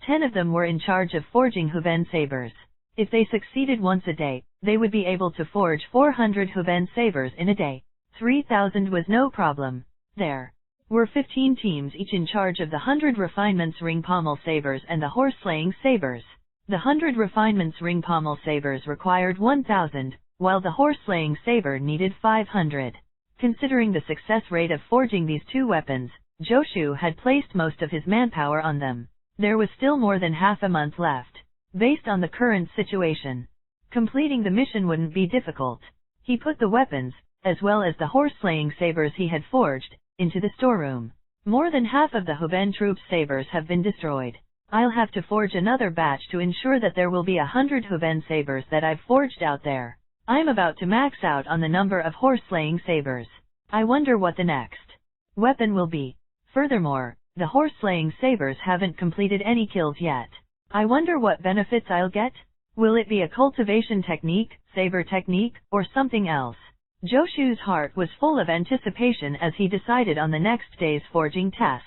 10 of them were in charge of forging huben sabers. If they succeeded once a day, they would be able to forge 400 huben sabers in a day. 3,000 was no problem. There were 15 teams each in charge of the 100 refinements ring pommel sabers and the horse-slaying sabers. The 100 refinements ring pommel sabers required 1,000, while the horse-slaying saber needed 500. Considering the success rate of forging these two weapons, Joshu had placed most of his manpower on them. There was still more than half a month left. Based on the current situation, completing the mission wouldn't be difficult. He put the weapons, as well as the horse-slaying sabers he had forged, into the storeroom. More than half of the huben troops' sabers have been destroyed. I'll have to forge another batch to ensure that there will be 100 huben sabers that I've forged out there. I'm about to max out on the number of horse-slaying sabers. I wonder what the next weapon will be. Furthermore, the horse-slaying sabers haven't completed any kills yet. I wonder what benefits I'll get? Will it be a cultivation technique, saber technique, or something else? Joshu's heart was full of anticipation as he decided on the next day's forging task.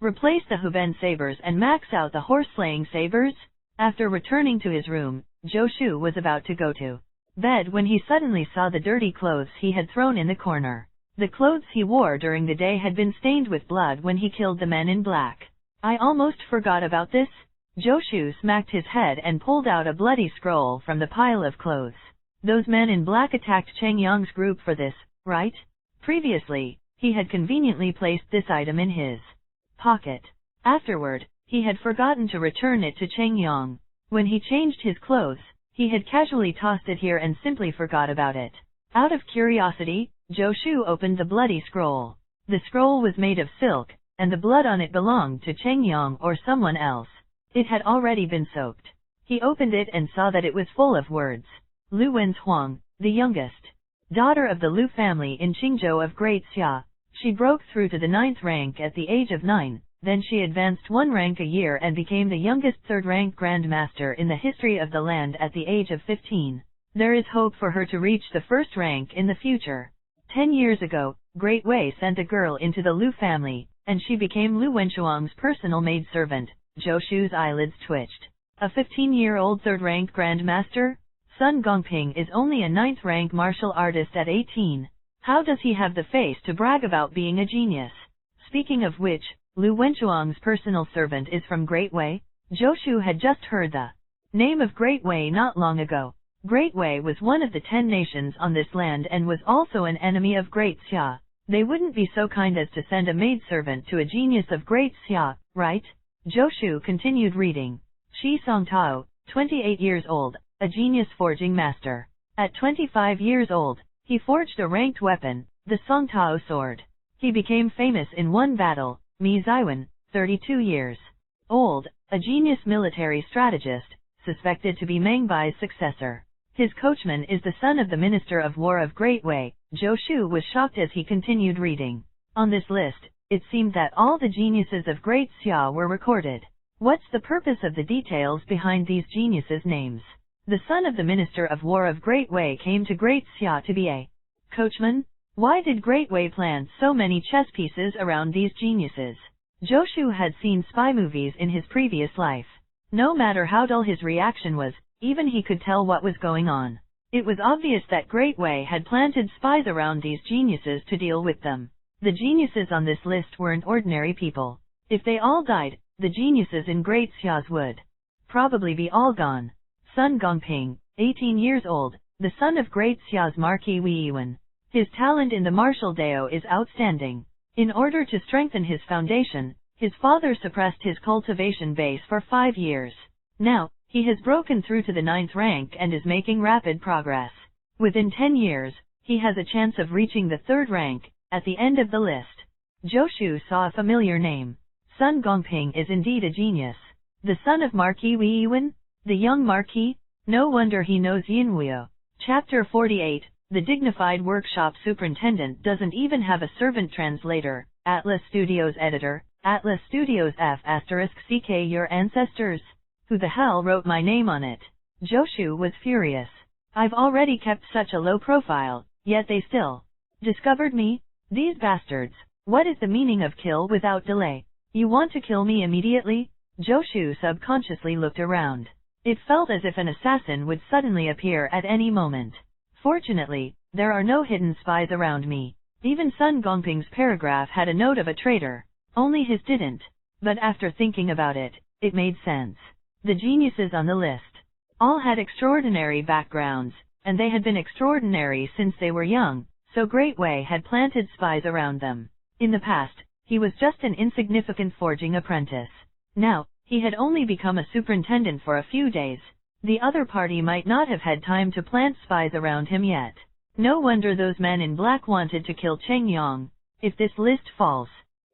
Replace the huben sabers and max out the horse-slaying sabers? After returning to his room, Joshu was about to go to bed when he suddenly saw the dirty clothes he had thrown in the corner. The clothes he wore during the day had been stained with blood when he killed the men in black. I almost forgot about this. Joshu smacked his head and pulled out a bloody scroll from the pile of clothes. Those men in black attacked Cheng Yang's group for this, right? Previously, he had conveniently placed this item in his pocket. Afterward, he had forgotten to return it to Cheng Yang. When he changed his clothes, he had casually tossed it here and simply forgot about it. Out of curiosity, Joshu opened the bloody scroll. The scroll was made of silk, and the blood on it belonged to Cheng Yang or someone else. It had already been soaked. He opened it and saw that it was full of words. Lu Wenzhuang, the youngest daughter of the Lu family in Qingzhou of Great Xia. She broke through to the 9th rank at the age of 9, then she advanced 1 rank a year and became the youngest 3rd-rank grandmaster in the history of the land at the age of 15. There is hope for her to reach the 1st rank in the future. 10 years ago, Great Wei sent a girl into the Lu family, and she became Lu Wenchuang's personal maidservant. Zhou Shu's eyelids twitched. A 15-year-old third-rank grandmaster? Sun Gongping is only a 9th-rank martial artist at 18. How does he have the face to brag about being a genius? Speaking of which, Lu Wenchuang's personal servant is from Great Wei? Zhou Shu had just heard the name of Great Wei not long ago. Great Wei was one of the 10 nations on this land and was also an enemy of Great Xia. They wouldn't be so kind as to send a maidservant to a genius of Great Xia, right? Zhou Shu continued reading. Shi Songtao, 28 years old, a genius forging master. At 25 years old, he forged a ranked weapon, the Songtao sword. He became famous in one battle. Mi Zaiwen, 32 years old, a genius military strategist, suspected to be Meng Bai's successor. His coachman is the son of the Minister of War of Great Wei. Zhou Shu was shocked as he continued reading. On this list, it seemed that all the geniuses of Great Xia were recorded. What's the purpose of the details behind these geniuses' names? The son of the Minister of War of Great Wei came to Great Xia to be a coachman? Why did Great Wei plant so many chess pieces around these geniuses? Zhou Shu had seen spy movies in his previous life. No matter how dull his reaction was, even he could tell what was going on. It was obvious that Great Wei had planted spies around these geniuses to deal with them. The geniuses on this list weren't ordinary people. If they all died, the geniuses in Great Xia's would probably be all gone. Sun Gongping, 18 years old, the son of Great Xia's Marquis Wei Yiwen. His talent in the martial dao is outstanding. In order to strengthen his foundation, his father suppressed his cultivation base for 5 years. Now, he has broken through to the 9th rank and is making rapid progress. Within 10 years, he has a chance of reaching the 3rd rank. At the end of the list, Zhou Shu saw a familiar name. Sun Gongping is indeed a genius. The son of Marquis Wei Yiwen? The young Marquis? No wonder he knows Yinhuo. Chapter 48. The dignified workshop superintendent doesn't even have a servant translator. Atlas Studios editor. Atlas Studios F***CK your ancestors? Who the hell wrote my name on it? Zhou Shu was furious. I've already kept such a low profile, yet they still discovered me? These bastards. What is the meaning of kill without delay? You want to kill me immediately? Zhou Shu subconsciously looked around. It felt as if an assassin would suddenly appear at any moment. Fortunately, there are no hidden spies around me. Even Sun Gongping's paragraph had a note of a traitor. Only his didn't. But after thinking about it, it made sense. The geniuses on the list all had extraordinary backgrounds, and they had been extraordinary since they were young, so Great Wei had planted spies around them. In the past, he was just an insignificant forging apprentice. Now, he had only become a superintendent for a few days. The other party might not have had time to plant spies around him yet. No wonder those men in black wanted to kill Cheng Yang. If this list falls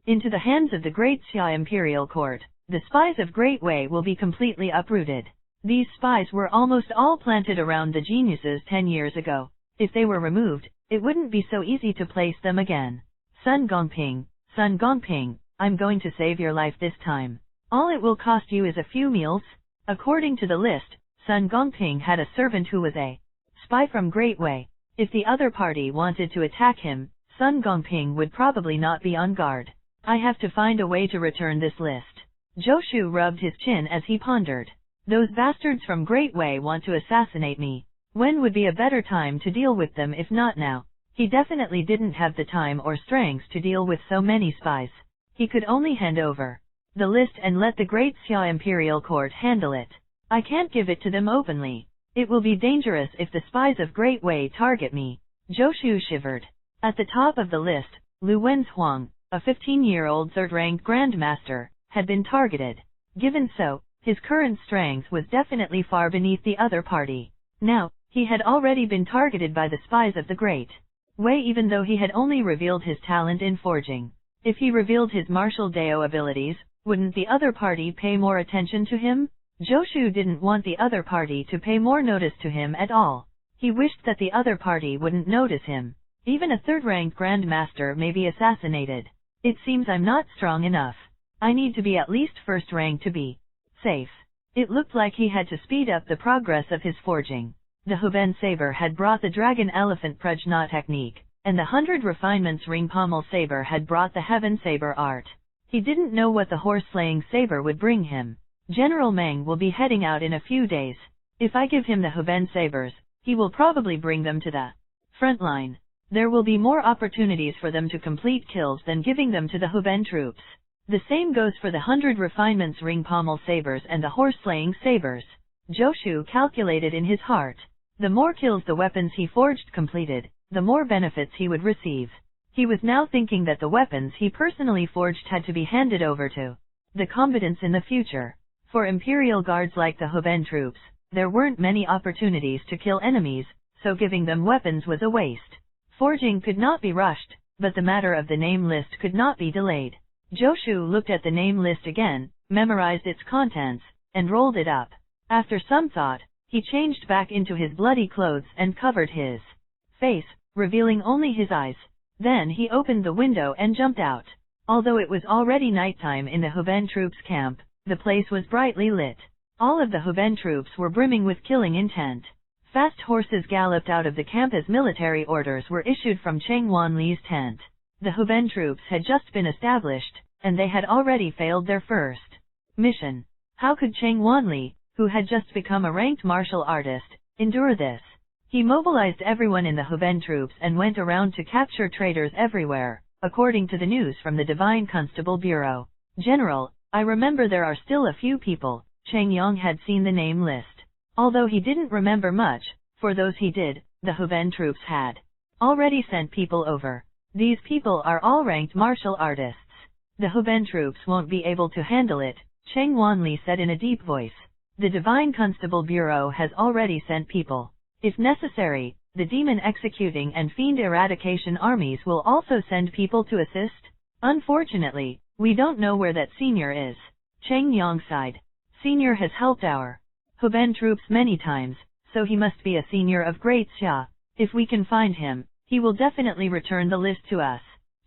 into the hands of the Great Xia Imperial Court, the spies of Great Wei will be completely uprooted. These spies were almost all planted around the geniuses 10 years ago. If they were removed, it wouldn't be so easy to place them again. Sun Gongping, I'm going to save your life this time. All it will cost you is a few meals. According to the list, Sun Gongping had a servant who was a spy from Great Wei. If the other party wanted to attack him, Sun Gongping would probably not be on guard. I have to find a way to return this list. Zhou Shu rubbed his chin as he pondered. Those bastards from Great Wei want to assassinate me. When would be a better time to deal with them if not now? He definitely didn't have the time or strength to deal with so many spies. He could only hand over the list and let the Great Xia Imperial Court handle it. I can't give it to them openly. It will be dangerous if the spies of Great Wei target me. Zhou Shu shivered. At the top of the list, Lu Wenhuang, a 15-year-old third-rank grandmaster, had been targeted. Given so, his current strength was definitely far beneath the other party. Now, he had already been targeted by the spies of the Great Wei even though he had only revealed his talent in forging. If he revealed his martial dao abilities, wouldn't the other party pay more attention to him? Zhou Shu didn't want the other party to pay more notice to him at all. He wished that the other party wouldn't notice him. Even a third-rank grandmaster may be assassinated. It seems I'm not strong enough. I need to be at least first rank to be safe. It looked like he had to speed up the progress of his forging. The huben saber had brought the dragon elephant prajna technique. and the 100 refinements ring pommel saber had brought the heaven saber art. He didn't know what the horse-slaying saber would bring him. General Meng will be heading out in a few days. If I give him the huben sabers, he will probably bring them to the front line. There will be more opportunities for them to complete kills than giving them to the huben troops. The same goes for the 100 refinements ring pommel sabers and the horse-slaying sabers. Joshu calculated in his heart. The more kills the weapons he forged completed, the more benefits he would receive. He was now thinking that the weapons he personally forged had to be handed over to the combatants in the future. For Imperial Guards like the huben troops, there weren't many opportunities to kill enemies, so giving them weapons was a waste. Forging could not be rushed, but the matter of the name list could not be delayed. Joshu looked at the name list again, memorized its contents, and rolled it up. After some thought, he changed back into his bloody clothes and covered his face, revealing only his eyes. Then he opened the window and jumped out. Although it was already nighttime in the huben troops' camp, the place was brightly lit. All of the huben troops were brimming with killing intent. Fast horses galloped out of the camp as military orders were issued from Cheng Wanli's tent. The huben troops had just been established, and they had already failed their first mission. How could Cheng Wanli, who had just become a ranked martial artist, endure this? He mobilized everyone in the huben troops and went around to capture traitors everywhere, according to the news from the Divine Constable Bureau. General, I remember there are still a few people. Cheng Yang had seen the name list. Although he didn't remember much, for those he did, the huben troops had already sent people over. These people are all ranked martial artists. The huben troops won't be able to handle it, Cheng Wanli said in a deep voice. The Divine Constable Bureau has already sent people. If necessary, the demon executing and fiend eradication armies will also send people to assist. Unfortunately, we don't know where that senior is. Cheng Yang sighed. Senior has helped our huben troops many times, so he must be a senior of great xia. If we can find him, he will definitely return the list to us.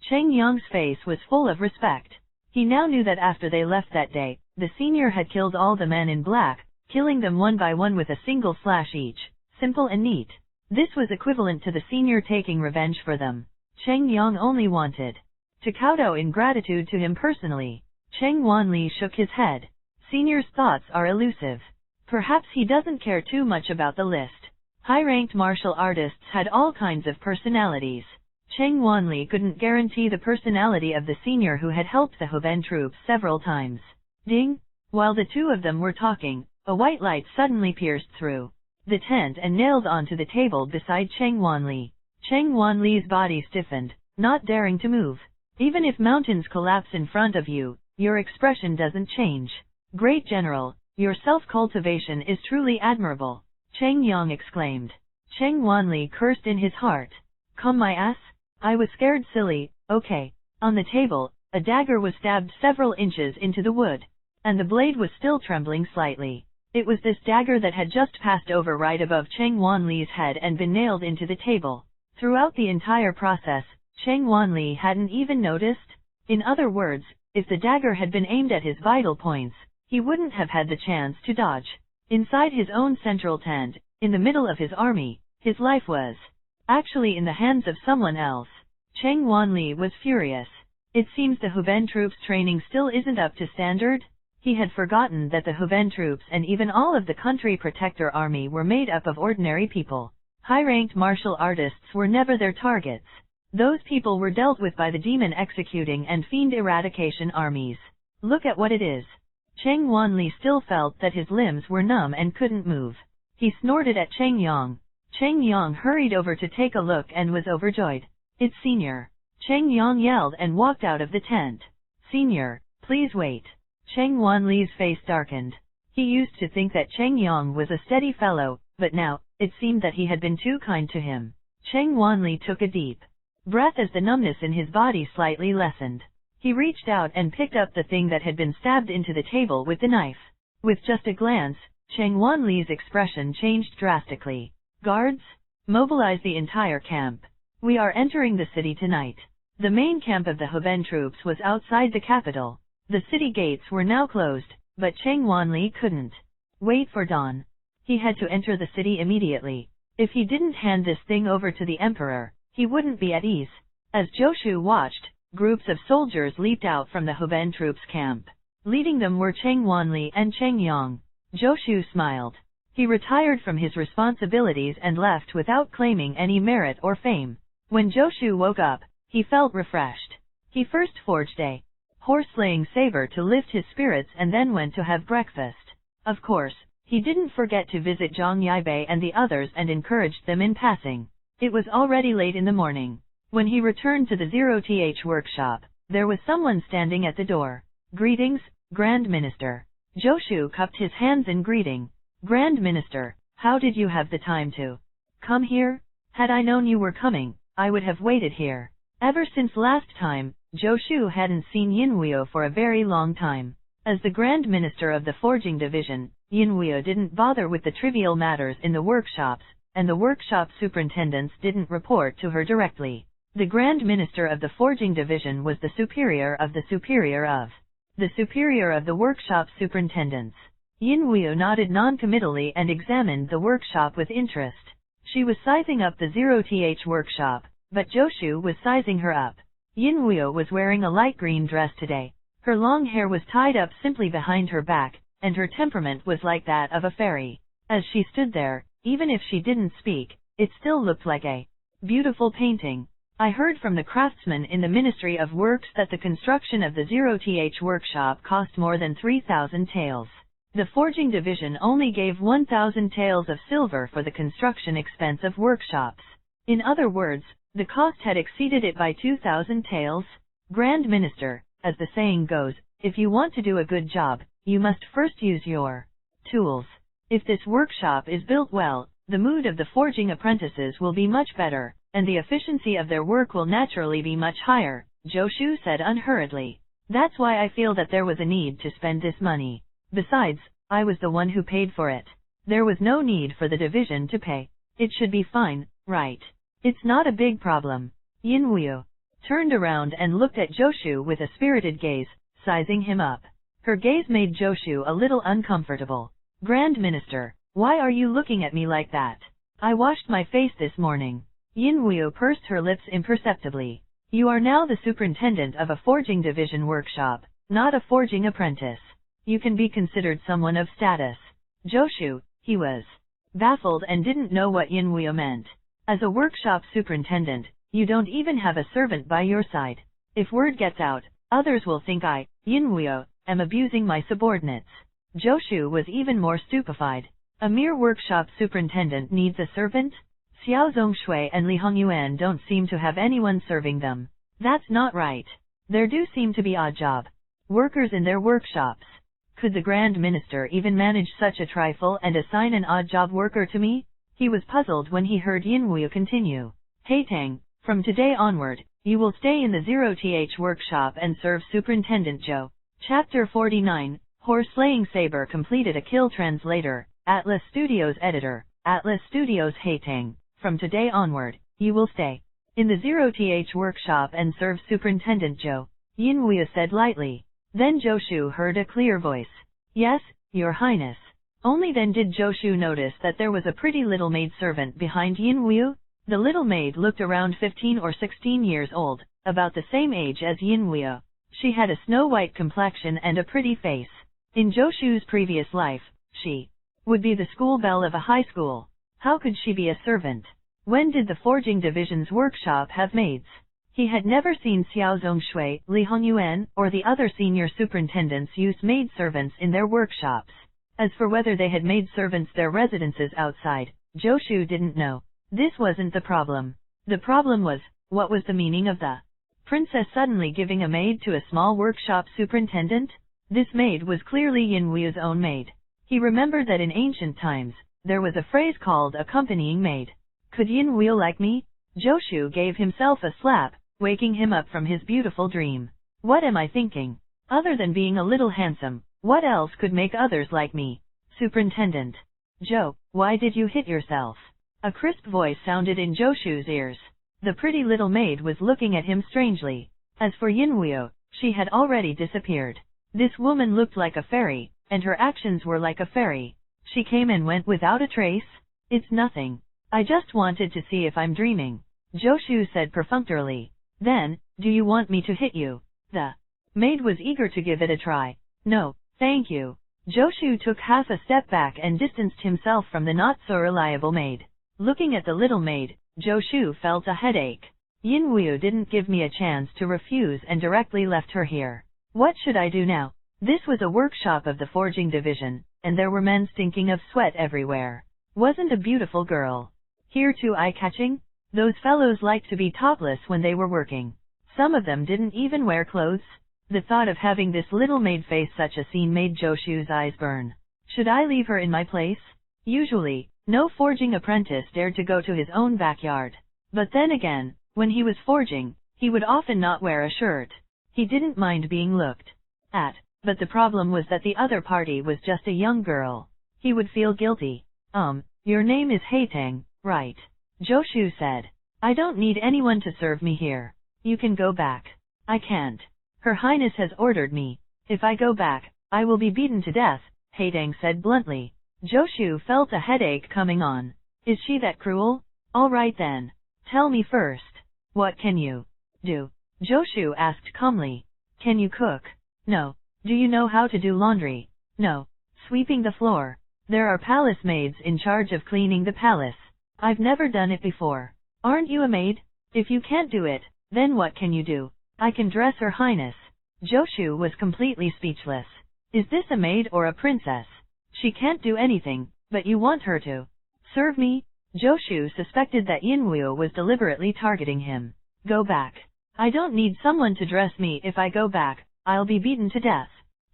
Cheng Yang's face was full of respect. He now knew that after they left that day, the senior had killed all the men in black, killing them one by one with a single slash each. Simple and neat. This was equivalent to the senior taking revenge for them. Cheng Yang only wanted to kowtow in gratitude to him personally. Cheng Wanli shook his head. Senior's thoughts are elusive. Perhaps he doesn't care too much about the list. High-ranked martial artists had all kinds of personalities. Cheng Wanli couldn't guarantee the personality of the senior who had helped the huben troops several times. Ding! While the two of them were talking, a white light suddenly pierced through the tent and nailed onto the table beside Cheng Wanli. Cheng Wanli's body stiffened, not daring to move. Even if mountains collapse in front of you, your expression doesn't change. Great General, your self-cultivation is truly admirable, Cheng Yang exclaimed. Cheng Wanli cursed in his heart. Come my ass? I was scared silly. Okay. On the table, a dagger was stabbed several inches into the wood, and the blade was still trembling slightly. It was this dagger that had just passed over right above Cheng Wanli's head and been nailed into the table. Throughout the entire process, Cheng Wanli hadn't even noticed. In other words, if the dagger had been aimed at his vital points, he wouldn't have had the chance to dodge. Inside his own central tent, in the middle of his army, his life was actually in the hands of someone else. Cheng Wanli was furious. It seems the huben troops' training still isn't up to standard. He had forgotten that the huben troops and even all of the country protector army were made up of ordinary people. High-ranked martial artists were never their targets. Those people were dealt with by the demon executing and fiend eradication armies. Look at what it is. Cheng Wanli still felt that his limbs were numb and couldn't move. He snorted at Cheng Yang. Cheng Yang hurried over to take a look and was overjoyed. It's Senior. Cheng Yang yelled and walked out of the tent. Senior, please wait. Cheng Wanli's face darkened. He used to think that Cheng Yang was a steady fellow, but now, it seemed that he had been too kind to him. Cheng Wanli took a deep breath as the numbness in his body slightly lessened. He reached out and picked up the thing that had been stabbed into the table with the knife. With just a glance, Cheng Wanli's expression changed drastically. Guards, mobilize the entire camp. We are entering the city tonight. The main camp of the huben troops was outside the capital. The city gates were now closed, but Cheng Wanli couldn't wait for dawn. He had to enter the city immediately. If he didn't hand this thing over to the emperor, he wouldn't be at ease. As Joshu watched, groups of soldiers leaped out from the huben troops' camp. Leading them were Cheng Wanli and Cheng Yang. Joshu smiled. He retired from his responsibilities and left without claiming any merit or fame. When Joshu woke up, he felt refreshed. He first forged a horse-slaying saber to lift his spirits and then went to have breakfast. Of course, he didn't forget to visit Zhang Yaibei and the others and encouraged them in passing. It was already late in the morning. When he returned to the 0th workshop, there was someone standing at the door. "Greetings, Grand Minister." Joshu cupped his hands in greeting. "Grand Minister, how did you have the time to come here? Had I known you were coming, I would have waited here." Ever since last time, Joshu hadn't seen Yinhuo for a very long time. As the Grand Minister of the Forging Division, Yinhuo didn't bother with the trivial matters in the workshops, and the workshop superintendents didn't report to her directly. The Grand Minister of the Forging Division was the superior of the superior of the workshop superintendents. Yinhuo nodded non-committally and examined the workshop with interest. She was sizing up the 0th workshop, but Joshu was sizing her up. Yinhuo was wearing a light green dress today. Her long hair was tied up simply behind her back, and her temperament was like that of a fairy. As she stood there, even if she didn't speak, it still looked like a beautiful painting. "I heard from the craftsmen in the Ministry of Works that the construction of the 0th workshop cost more than 3,000 taels. The Forging Division only gave 1,000 taels of silver for the construction expense of workshops. In other words, the cost had exceeded it by 2,000 taels. Grand Minister, as the saying goes, if you want to do a good job, you must first use your tools. If this workshop is built well, the mood of the forging apprentices will be much better, and the efficiency of their work will naturally be much higher," Joshu said unhurriedly. "That's why I feel that there was a need to spend this money. Besides, I was the one who paid for it. There was no need for the division to pay. It should be fine, right? It's not a big problem." Yinhuo turned around and looked at Joshu with a spirited gaze, sizing him up. Her gaze made Joshu a little uncomfortable. "Grand Minister, why are you looking at me like that? I washed my face this morning." Yinhuo pursed her lips imperceptibly. "You are now the superintendent of a forging division workshop, not a forging apprentice. You can be considered someone of status." Joshu, he was baffled and didn't know what Yinhuo meant. "As a workshop superintendent, you don't even have a servant by your side. If word gets out, others will think I, Yinhuo, am abusing my subordinates." Joshu was even more stupefied. A mere workshop superintendent needs a servant? Xiao Zongshui and Li Hongyuan don't seem to have anyone serving them. That's not right. There do seem to be odd job workers in their workshops. Could the Grand Minister even manage such a trifle and assign an odd job worker to me? He was puzzled when he heard Yinhuo continue. "Hey Tang, from today onward, you will stay in the 0th workshop and serve Superintendent Zhou." Chapter 49, Horse-Slaying Saber completed. A kill translator, Atlas Studios editor, Atlas Studios. "Hey Tang, from today onward, you will stay in the 0th workshop and serve Superintendent Zhou," Yinhuo said lightly. Then Joshu heard a clear voice. "Yes, Your Highness." Only then did Joshu notice that there was a pretty little maid-servant behind Yinhuo. The little maid looked around 15 or 16 years old, about the same age as Yinhuo. She had a snow-white complexion and a pretty face. In Joshu's previous life, she would be the school belle of a high school. How could she be a servant? When did the Forging Division's workshop have maids? He had never seen Xiao Zongshui, Li Hongyuan, or the other senior superintendents use maid-servants in their workshops. As for whether they had maid-servants their residences outside, Joshu didn't know. This wasn't the problem. The problem was, what was the meaning of the princess suddenly giving a maid to a small workshop superintendent? This maid was clearly Yinhuo's own maid. He remembered that in ancient times, there was a phrase called accompanying maid. Could Yinhuo like me? Joshu gave himself a slap, waking him up from his beautiful dream. What am I thinking? Other than being a little handsome, what else could make others like me? Superintendent Zhou, why did you hit yourself? A crisp voice sounded in Joshu's ears. The pretty little maid was looking at him strangely. As for Yinhuo, she had already disappeared. This woman looked like a fairy, and her actions were like a fairy. She came and went without a trace? It's nothing. I just wanted to see if I'm dreaming. Joshu said perfunctorily. Then, do you want me to hit you? The maid was eager to give it a try. No, thank you. Joshu took half a step back and distanced himself from the not-so-reliable maid. Looking at the little maid, Joshu felt a headache. Yinwu didn't give me a chance to refuse and directly left her here. What should I do now? This was a workshop of the forging division, and there were men stinking of sweat everywhere. Wasn't a beautiful girl here too eye-catching? Those fellows liked to be topless when they were working. Some of them didn't even wear clothes. The thought of having this little maid face such a scene made Joshu's eyes burn. Should I leave her in my place? Usually, no forging apprentice dared to go to his own backyard. But then again, when he was forging, he would often not wear a shirt. He didn't mind being looked at, but the problem was that the other party was just a young girl. He would feel guilty. Your name is Haitang, right? Joshu said. I don't need anyone to serve me here. You can go back. I can't. Her Highness has ordered me. If I go back, I will be beaten to death, Haitang said bluntly. Joshu felt a headache coming on. Is she that cruel? All right then. Tell me first. What can you do? Joshu asked calmly. Can you cook? No. Do you know how to do laundry? No. Sweeping the floor? There are palace maids in charge of cleaning the palace. I've never done it before. Aren't you a maid? If you can't do it, then what can you do? I can dress Her Highness. Joshu was completely speechless. Is this a maid or a princess? She can't do anything, but you want her to serve me? Joshu suspected that Yinwu was deliberately targeting him. Go back. I don't need someone to dress me. If I go back, I'll be beaten to death.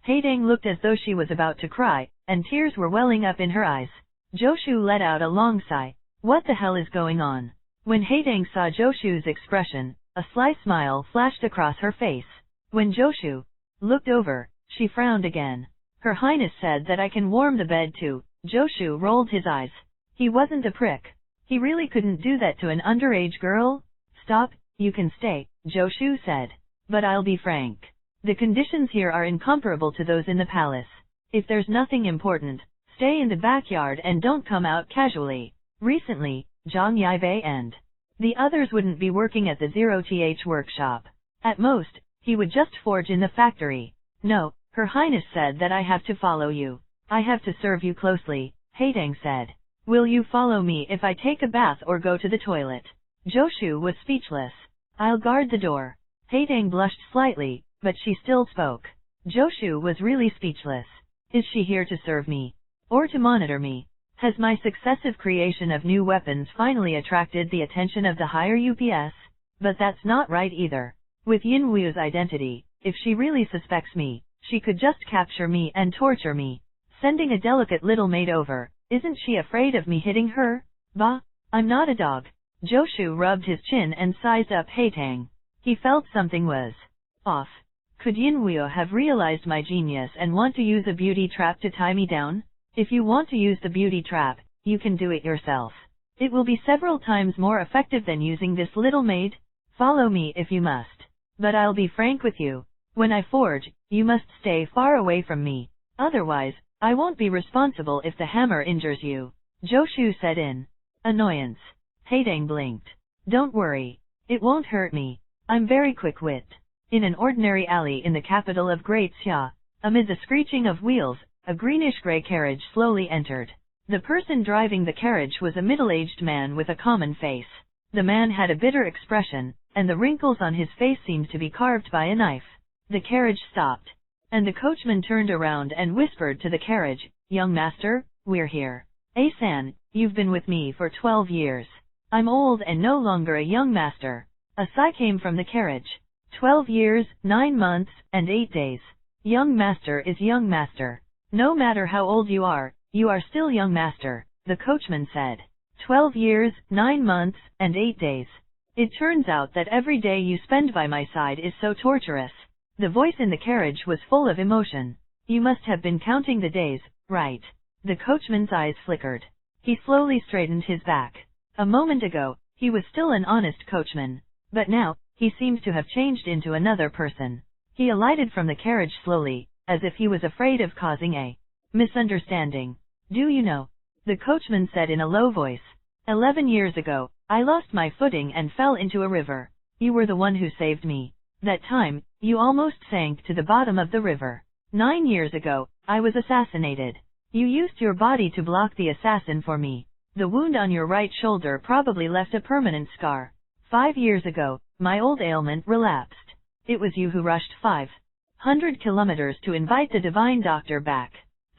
Haitang looked as though she was about to cry, and tears were welling up in her eyes. Joshu let out a long sigh. What the hell is going on? When Haitang saw Joshu's expression, a sly smile flashed across her face. When Joshu looked over, she frowned again. Her Highness said that I can warm the bed too. Joshu rolled his eyes. He wasn't a prick. He really couldn't do that to an underage girl. Stop, you can stay, Joshu said. But I'll be frank. The conditions here are incomparable to those in the palace. If there's nothing important, stay in the backyard and don't come out casually. Recently, Zhang Yibei and the others wouldn't be working at the 0th workshop. At most, he would just forge in the factory. No, Her Highness said that I have to follow you. I have to serve you closely, Haitang said. Will you follow me if I take a bath or go to the toilet? Joshu was speechless. I'll guard the door. Haitang blushed slightly, but she still spoke. Joshu was really speechless. Is she here to serve me? Or to monitor me? Has my successive creation of new weapons finally attracted the attention of the higher UPS? But that's not right either. With Yinwu's identity, if she really suspects me, she could just capture me and torture me. Sending a delicate little maid over, isn't she afraid of me hitting her? Bah, I'm not a dog. Joshu rubbed his chin and sized up Haitang. He felt something was off. Could Yinwu have realized my genius and want to use a beauty trap to tie me down? If you want to use the beauty trap, you can do it yourself. It will be several times more effective than using this little maid. Follow me if you must. But I'll be frank with you. When I forge, you must stay far away from me. Otherwise, I won't be responsible if the hammer injures you. Joshu said in annoyance. Haitang blinked. Don't worry. It won't hurt me. I'm very quick-witted. In an ordinary alley in the capital of Great Xia, amid the screeching of wheels, a greenish-gray carriage slowly entered. The person driving the carriage was a middle-aged man with a common face. The man had a bitter expression, and the wrinkles on his face seemed to be carved by a knife. The carriage stopped, and the coachman turned around and whispered to the carriage, "Young master, we're here. San, you've been with me for 12 years. I'm old and no longer a young master." A sigh came from the carriage. 12 years, 9 months, and 8 days. Young master is young master. No matter how old you are still young master, the coachman said. 12 years, 9 months, and 8 days. It turns out that every day you spend by my side is so torturous. The voice in the carriage was full of emotion. You must have been counting the days, right? The coachman's eyes flickered. He slowly straightened his back. A moment ago, he was still an honest coachman. But now, he seemed to have changed into another person. He alighted from the carriage slowly, as if he was afraid of causing a misunderstanding. "Do you know?" the coachman said in a low voice. 11 years ago, I lost my footing and fell into a river. You were the one who saved me. That time, you almost sank to the bottom of the river. 9 years ago, I was assassinated. You used your body to block the assassin for me. The wound on your right shoulder probably left a permanent scar. 5 years ago, my old ailment relapsed. It was you who rushed 500 kilometers to invite the divine doctor back.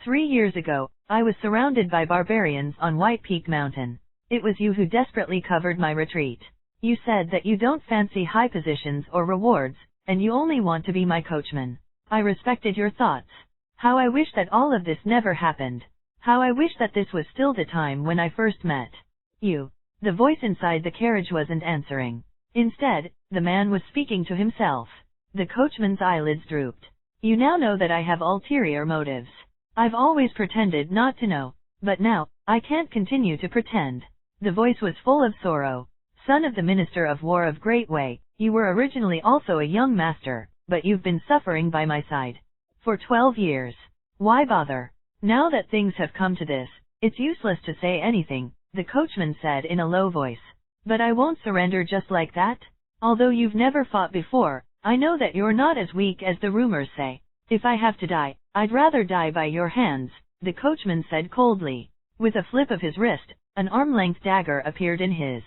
3 years ago, I was surrounded by barbarians on White Peak Mountain. It was you who desperately covered my retreat. You said that you don't fancy high positions or rewards, and you only want to be my coachman. I respected your thoughts. How I wish that all of this never happened. How I wish that this was still the time when I first met you. The voice inside the carriage wasn't answering. Instead, the man was speaking to himself. The coachman's eyelids drooped. You now know that I have ulterior motives. I've always pretended not to know, but now, I can't continue to pretend. The voice was full of sorrow. Son of the Minister of War of Great Way, you were originally also a young master, but you've been suffering by my side for 12 years. Why bother? Now that things have come to this, it's useless to say anything, the coachman said in a low voice. But I won't surrender just like that. Although you've never fought before, I know that you're not as weak as the rumors say. If I have to die, I'd rather die by your hands, the coachman said coldly. With a flip of his wrist, an arm-length dagger appeared in his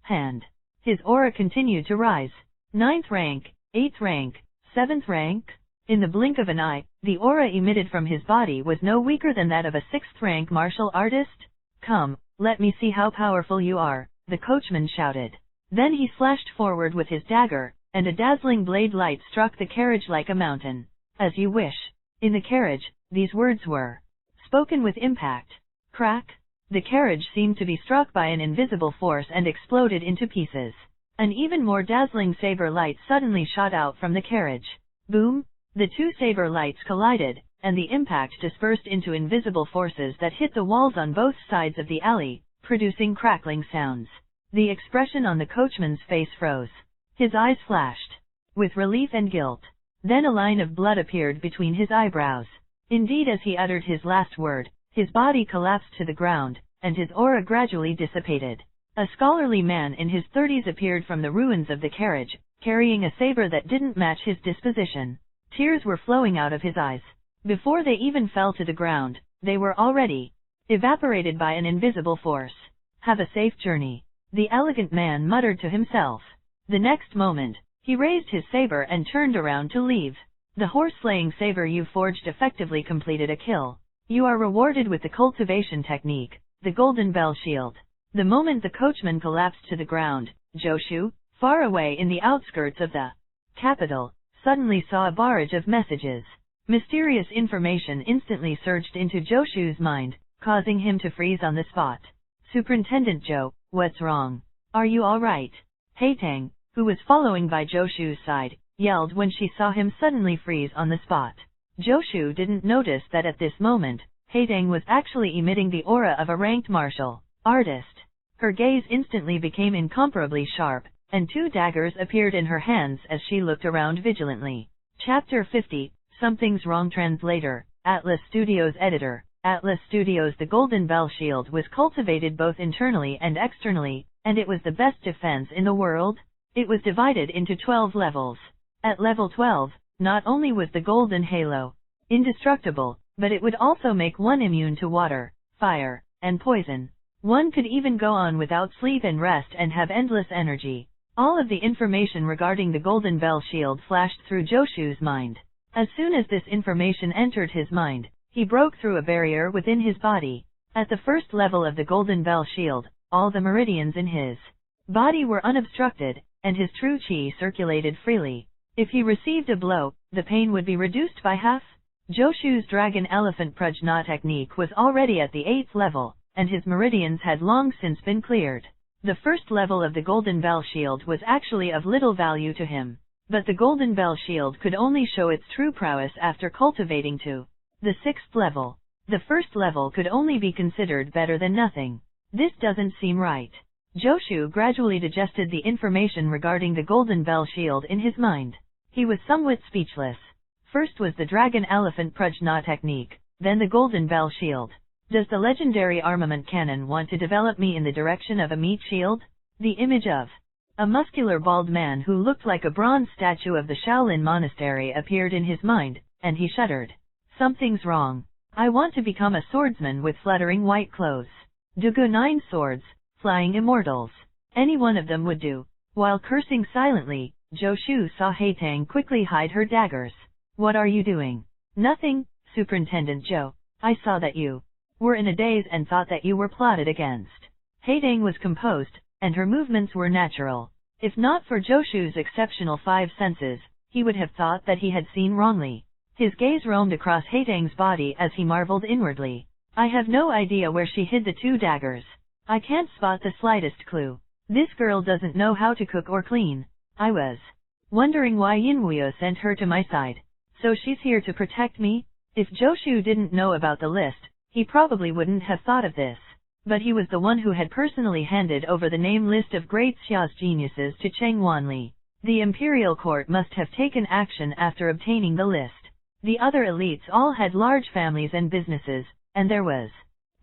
hand. His aura continued to rise. 9th rank, 8th rank, 7th rank. In the blink of an eye, the aura emitted from his body was no weaker than that of a 6th rank martial artist. Come, let me see how powerful you are, the coachman shouted. Then he slashed forward with his dagger, and a dazzling blade light struck the carriage like a mountain. As you wish. In the carriage, these words were spoken with impact. Crack. The carriage seemed to be struck by an invisible force and exploded into pieces. An even more dazzling saber light suddenly shot out from the carriage. Boom! The two saber lights collided, and the impact dispersed into invisible forces that hit the walls on both sides of the alley, producing crackling sounds. The expression on the coachman's face froze. His eyes flashed with relief and guilt. Then a line of blood appeared between his eyebrows. Indeed, as he uttered his last word, his body collapsed to the ground, and his aura gradually dissipated. A scholarly man in his 30s appeared from the ruins of the carriage, carrying a saber that didn't match his disposition. Tears were flowing out of his eyes. Before they even fell to the ground, they were already evaporated by an invisible force. Have a safe journey, the elegant man muttered to himself. The next moment, he raised his saber and turned around to leave. The horse-slaying saber you forged effectively completed a kill. You are rewarded with the cultivation technique, the golden bell shield. The moment the coachman collapsed to the ground, Joshu, far away in the outskirts of the capital, suddenly saw a barrage of messages. Mysterious information instantly surged into Joshu's mind, causing him to freeze on the spot. Superintendent Joe, what's wrong? Are you all right? Haitang, who was following by Joshu's side, yelled when she saw him suddenly freeze on the spot. Joshu didn't notice that at this moment, Haitang was actually emitting the aura of a ranked martial artist. Her gaze instantly became incomparably sharp, and 2 daggers appeared in her hands as she looked around vigilantly. Chapter 50, Something's Wrong. Translator, Atlas Studios. Editor, Atlas Studios. The Golden Bell Shield was cultivated both internally and externally, and it was the best defense in the world. It was divided into 12 levels. At level 12, not only was the golden halo indestructible, but it would also make one immune to water, fire, and poison. One could even go on without sleep and rest and have endless energy. All of the information regarding the Golden Bell Shield flashed through Joshu's mind. As soon as this information entered his mind, he broke through a barrier within his body. At the first level of the Golden Bell Shield, all the meridians in his body were unobstructed, and his true chi circulated freely. If he received a blow, the pain would be reduced by half. Joshu's Dragon Elephant Prajna technique was already at the 8th level, and his meridians had long since been cleared. The first level of the Golden Bell Shield was actually of little value to him, but the Golden Bell Shield could only show its true prowess after cultivating to the 6th level. The first level could only be considered better than nothing. This doesn't seem right. Joshu gradually digested the information regarding the Golden Bell Shield in his mind. He was somewhat speechless. First was the Dragon Elephant Prajna technique, then the Golden Bell Shield. Does the legendary Armament Canon want to develop me in the direction of a meat shield? The image of a muscular bald man who looked like a bronze statue of the Shaolin monastery appeared in his mind, and he shuddered. Something's wrong. I want to become a swordsman with fluttering white clothes. Dugu 9 swords, flying immortals. Any one of them would do. While cursing silently, Zhou Shu saw Haitang quickly hide her daggers. What are you doing? Nothing, Superintendent Zhou. I saw that you were in a daze and thought that you were plotted against. Haitang was composed, and her movements were natural. If not for Zhou Shu's exceptional 5 senses, he would have thought that he had seen wrongly. His gaze roamed across Haitang's body as he marveled inwardly. I have no idea where she hid the 2 daggers. I can't spot the slightest clue. This girl doesn't know how to cook or clean. I was wondering why Yinwuyo sent her to my side. So she's here to protect me? If Zhou Shu didn't know about the list, he probably wouldn't have thought of this. But he was the one who had personally handed over the name list of Great Xia's geniuses to Cheng Wanli. The imperial court must have taken action after obtaining the list. The other elites all had large families and businesses, and there was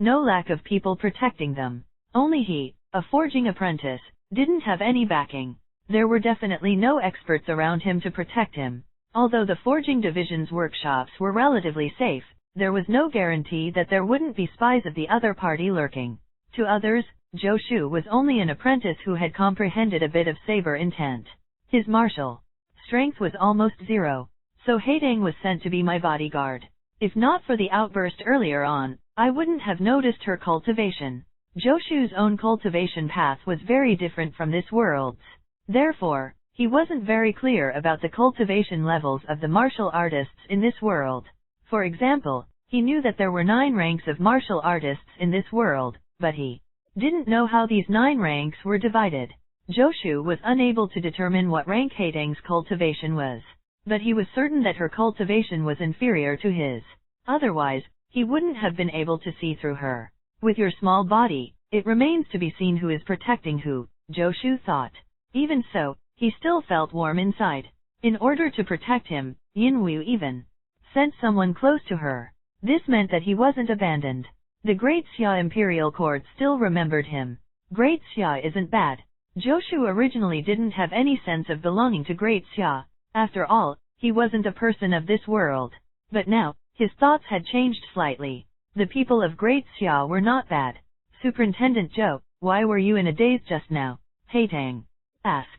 no lack of people protecting them. Only he, a forging apprentice, didn't have any backing. There were definitely no experts around him to protect him. Although the forging division's workshops were relatively safe, there was no guarantee that there wouldn't be spies of the other party lurking. To others, Zhou Shu was only an apprentice who had comprehended a bit of saber intent. His martial strength was almost 0, so Haitang was sent to be my bodyguard. If not for the outburst earlier on, I wouldn't have noticed her cultivation. Zhou Shu's own cultivation path was very different from this world's. Therefore, he wasn't very clear about the cultivation levels of the martial artists in this world. For example, he knew that there were 9 ranks of martial artists in this world, but he didn't know how these 9 ranks were divided. Zhou Shu was unable to determine what rank Haitang's cultivation was, but he was certain that her cultivation was inferior to his. Otherwise, he wouldn't have been able to see through her. With your small body, it remains to be seen who is protecting who, Zhou Shu thought. Even so, he still felt warm inside. In order to protect him, Yinwu even sent someone close to her. This meant that he wasn't abandoned. The Great Xia Imperial Court still remembered him. Great Xia isn't bad. Zhou Shu originally didn't have any sense of belonging to Great Xia. After all, he wasn't a person of this world. But now, his thoughts had changed slightly. The people of Great Xia were not bad. Superintendent Zhou, why were you in a daze just now? Haitang asked.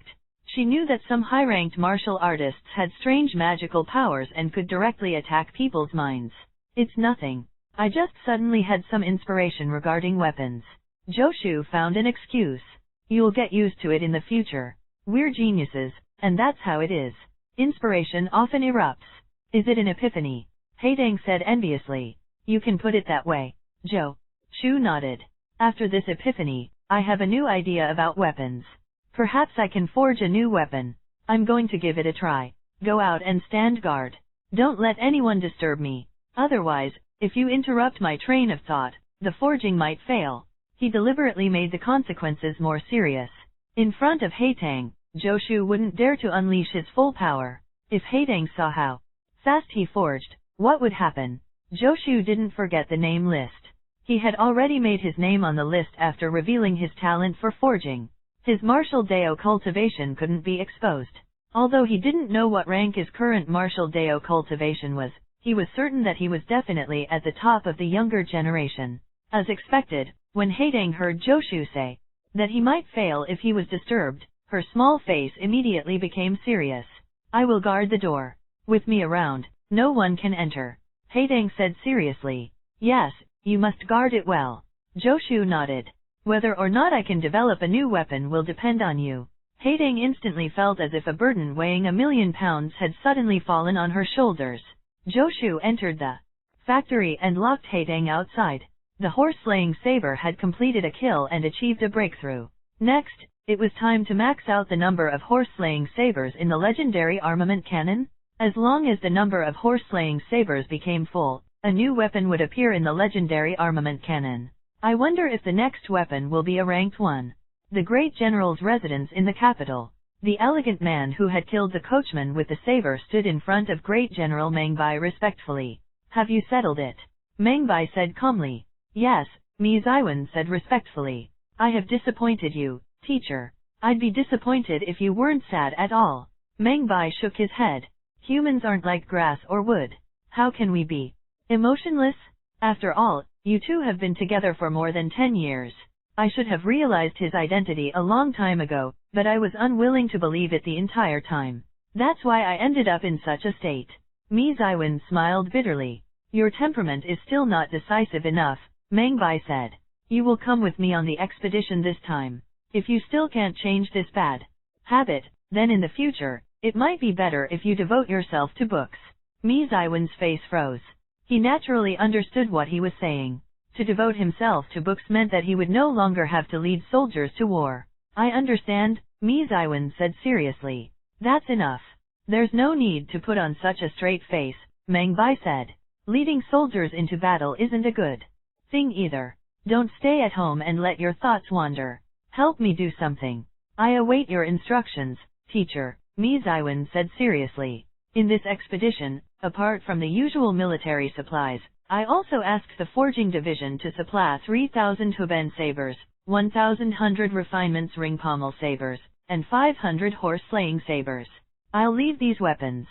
She knew that some high-ranked martial artists had strange magical powers and could directly attack people's minds. It's nothing. I just suddenly had some inspiration regarding weapons. Zhou Shu found an excuse. You'll get used to it in the future. We're geniuses, and that's how it is. Inspiration often erupts. Is it an epiphany? Haitang said enviously. You can put it that way. Zhou Shu nodded. After this epiphany, I have a new idea about weapons. Perhaps I can forge a new weapon. I'm going to give it a try. Go out and stand guard. Don't let anyone disturb me. Otherwise, if you interrupt my train of thought, the forging might fail. He deliberately made the consequences more serious. In front of Haitang, Zhou Shu wouldn't dare to unleash his full power. If Haitang saw how fast he forged, what would happen? Zhou Shu didn't forget the name list. He had already made his name on the list after revealing his talent for forging. His martial Dao cultivation couldn't be exposed. Although he didn't know what rank his current martial Dao cultivation was, he was certain that he was definitely at the top of the younger generation. As expected, when Haitang heard Zhou Shu say that he might fail if he was disturbed, her small face immediately became serious. I will guard the door. With me around, no one can enter. Haitang said seriously. Yes, you must guard it well. Zhou Shu nodded. Whether or not I can develop a new weapon will depend on you. Haitang instantly felt as if a burden weighing 1,000,000 pounds had suddenly fallen on her shoulders. Zhou Shu entered the factory and locked Haitang outside. The horse-slaying saber had completed a kill and achieved a breakthrough. Next, it was time to max out the number of horse-slaying sabers in the legendary Armament Canon. As long as the number of horse-slaying sabers became full, a new weapon would appear in the legendary Armament Canon. I wonder if the next weapon will be a ranked one. The great general's residence in the capital. The elegant man who had killed the coachman with the saber stood in front of Great General Meng respectfully. Have you settled it? Meng said calmly. Yes, Mi Zaiwen said respectfully. I have disappointed you, Teacher, I'd be disappointed if you weren't sad at all. Meng Bai shook his head. Humans aren't like grass or wood. How can we be emotionless? After all, you two have been together for more than 10 years. I should have realized his identity a long time ago, but I was unwilling to believe it the entire time. That's why I ended up in such a state. Mi Zaiwen smiled bitterly. Your temperament is still not decisive enough, Meng Bai said. You will come with me on the expedition this time. If you still can't change this bad habit, then in the future, it might be better if you devote yourself to books. Mi Zaiwen's face froze. He naturally understood what he was saying. To devote himself to books meant that he would no longer have to lead soldiers to war. I understand, Mi Zaiwen said seriously. That's enough. There's no need to put on such a straight face, Meng Bai said. Leading soldiers into battle isn't a good thing either. Don't stay at home and let your thoughts wander. Help me do something. I await your instructions, teacher, Mi Zaiwen said seriously. In this expedition, apart from the usual military supplies, I also asked the forging division to supply 3,000 huben sabers, 1,100 refinements ring pommel sabers, and 500 horse-slaying sabers. I'll leave these weapons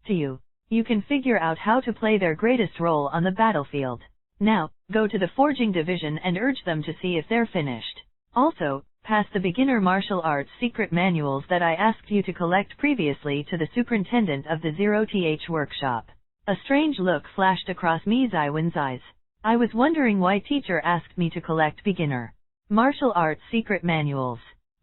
to you. You can figure out how to play their greatest role on the battlefield. Now, go to the forging division and urge them to see if they're finished. Also, pass the beginner martial arts secret manuals that I asked you to collect previously to the superintendent of the 0th workshop. A strange look flashed across Mi Zaiwen's eyes. I was wondering why teacher asked me to collect beginner martial arts secret manuals.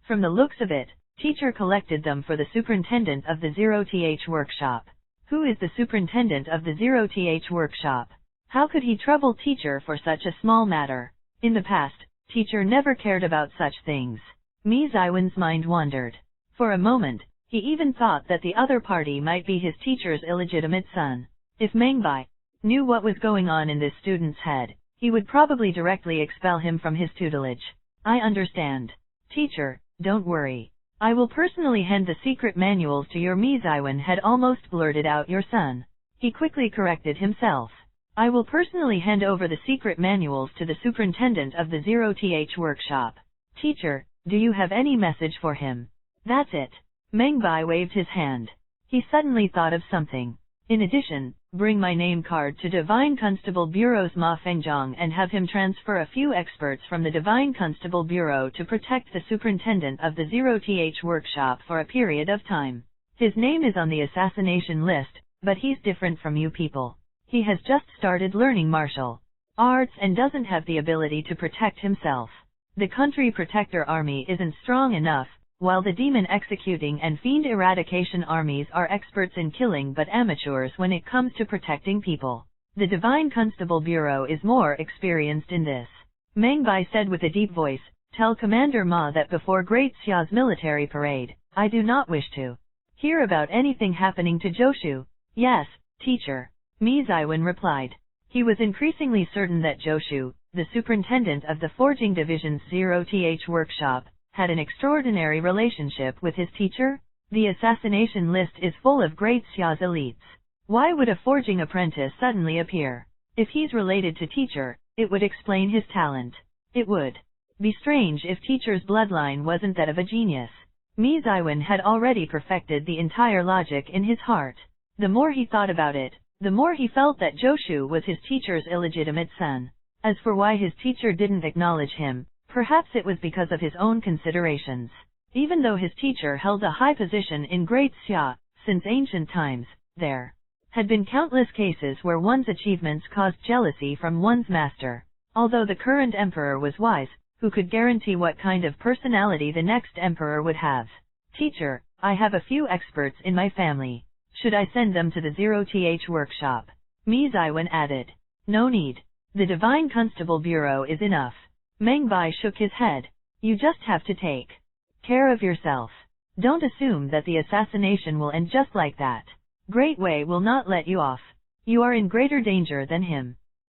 From the looks of it, teacher collected them for the superintendent of the 0th workshop. Who is the superintendent of the 0th workshop? How could he trouble teacher for such a small matter? In the past, teacher never cared about such things. Mi Zaiwen's mind wandered. For a moment, he even thought that the other party might be his teacher's illegitimate son. If Meng Bai knew what was going on in this student's head, he would probably directly expel him from his tutelage. I understand. Teacher, don't worry. I will personally hand the secret manuals to your Mi Zaiwen had almost blurted out your son. He quickly corrected himself. I will personally hand over the secret manuals to the superintendent of the 0th workshop. Teacher, do you have any message for him? That's it. Meng Bai waved his hand. He suddenly thought of something. In addition, bring my name card to Divine Constable Bureau's Ma Fengjiang and have him transfer a few experts from the Divine Constable Bureau to protect the superintendent of the 0th workshop for a period of time. His name is on the assassination list, but he's different from you people. He has just started learning martial arts and doesn't have the ability to protect himself. The country protector army isn't strong enough, while the demon executing and fiend eradication armies are experts in killing but amateurs when it comes to protecting people. The Divine Constable Bureau is more experienced in this. Meng Bai said with a deep voice, tell Commander Ma that before Great Xia's military parade, I do not wish to hear about anything happening to Joshu. Yes, teacher. Mi Zaiwen replied. He was increasingly certain that Joshu, the superintendent of the forging division's 0th workshop, had an extraordinary relationship with his teacher. The assassination list is full of Great Xia's elites. Why would a forging apprentice suddenly appear? If he's related to teacher, it would explain his talent. It would be strange if teacher's bloodline wasn't that of a genius. Mi Zaiwen had already perfected the entire logic in his heart. The more he thought about it, the more he felt that Joshu was his teacher's illegitimate son. As for why his teacher didn't acknowledge him, perhaps it was because of his own considerations. Even though his teacher held a high position in Great Xia, since ancient times, there had been countless cases where one's achievements caused jealousy from one's master. Although the current emperor was wise, who could guarantee what kind of personality the next emperor would have? Teacher, I have a few experts in my family. Should I send them to the 0th workshop? Mi Zaiwen added. No need. The Divine Constable Bureau is enough. Meng Bai shook his head. You just have to take care of yourself. Don't assume that the assassination will end just like that. Great Wei will not let you off. You are in greater danger than him.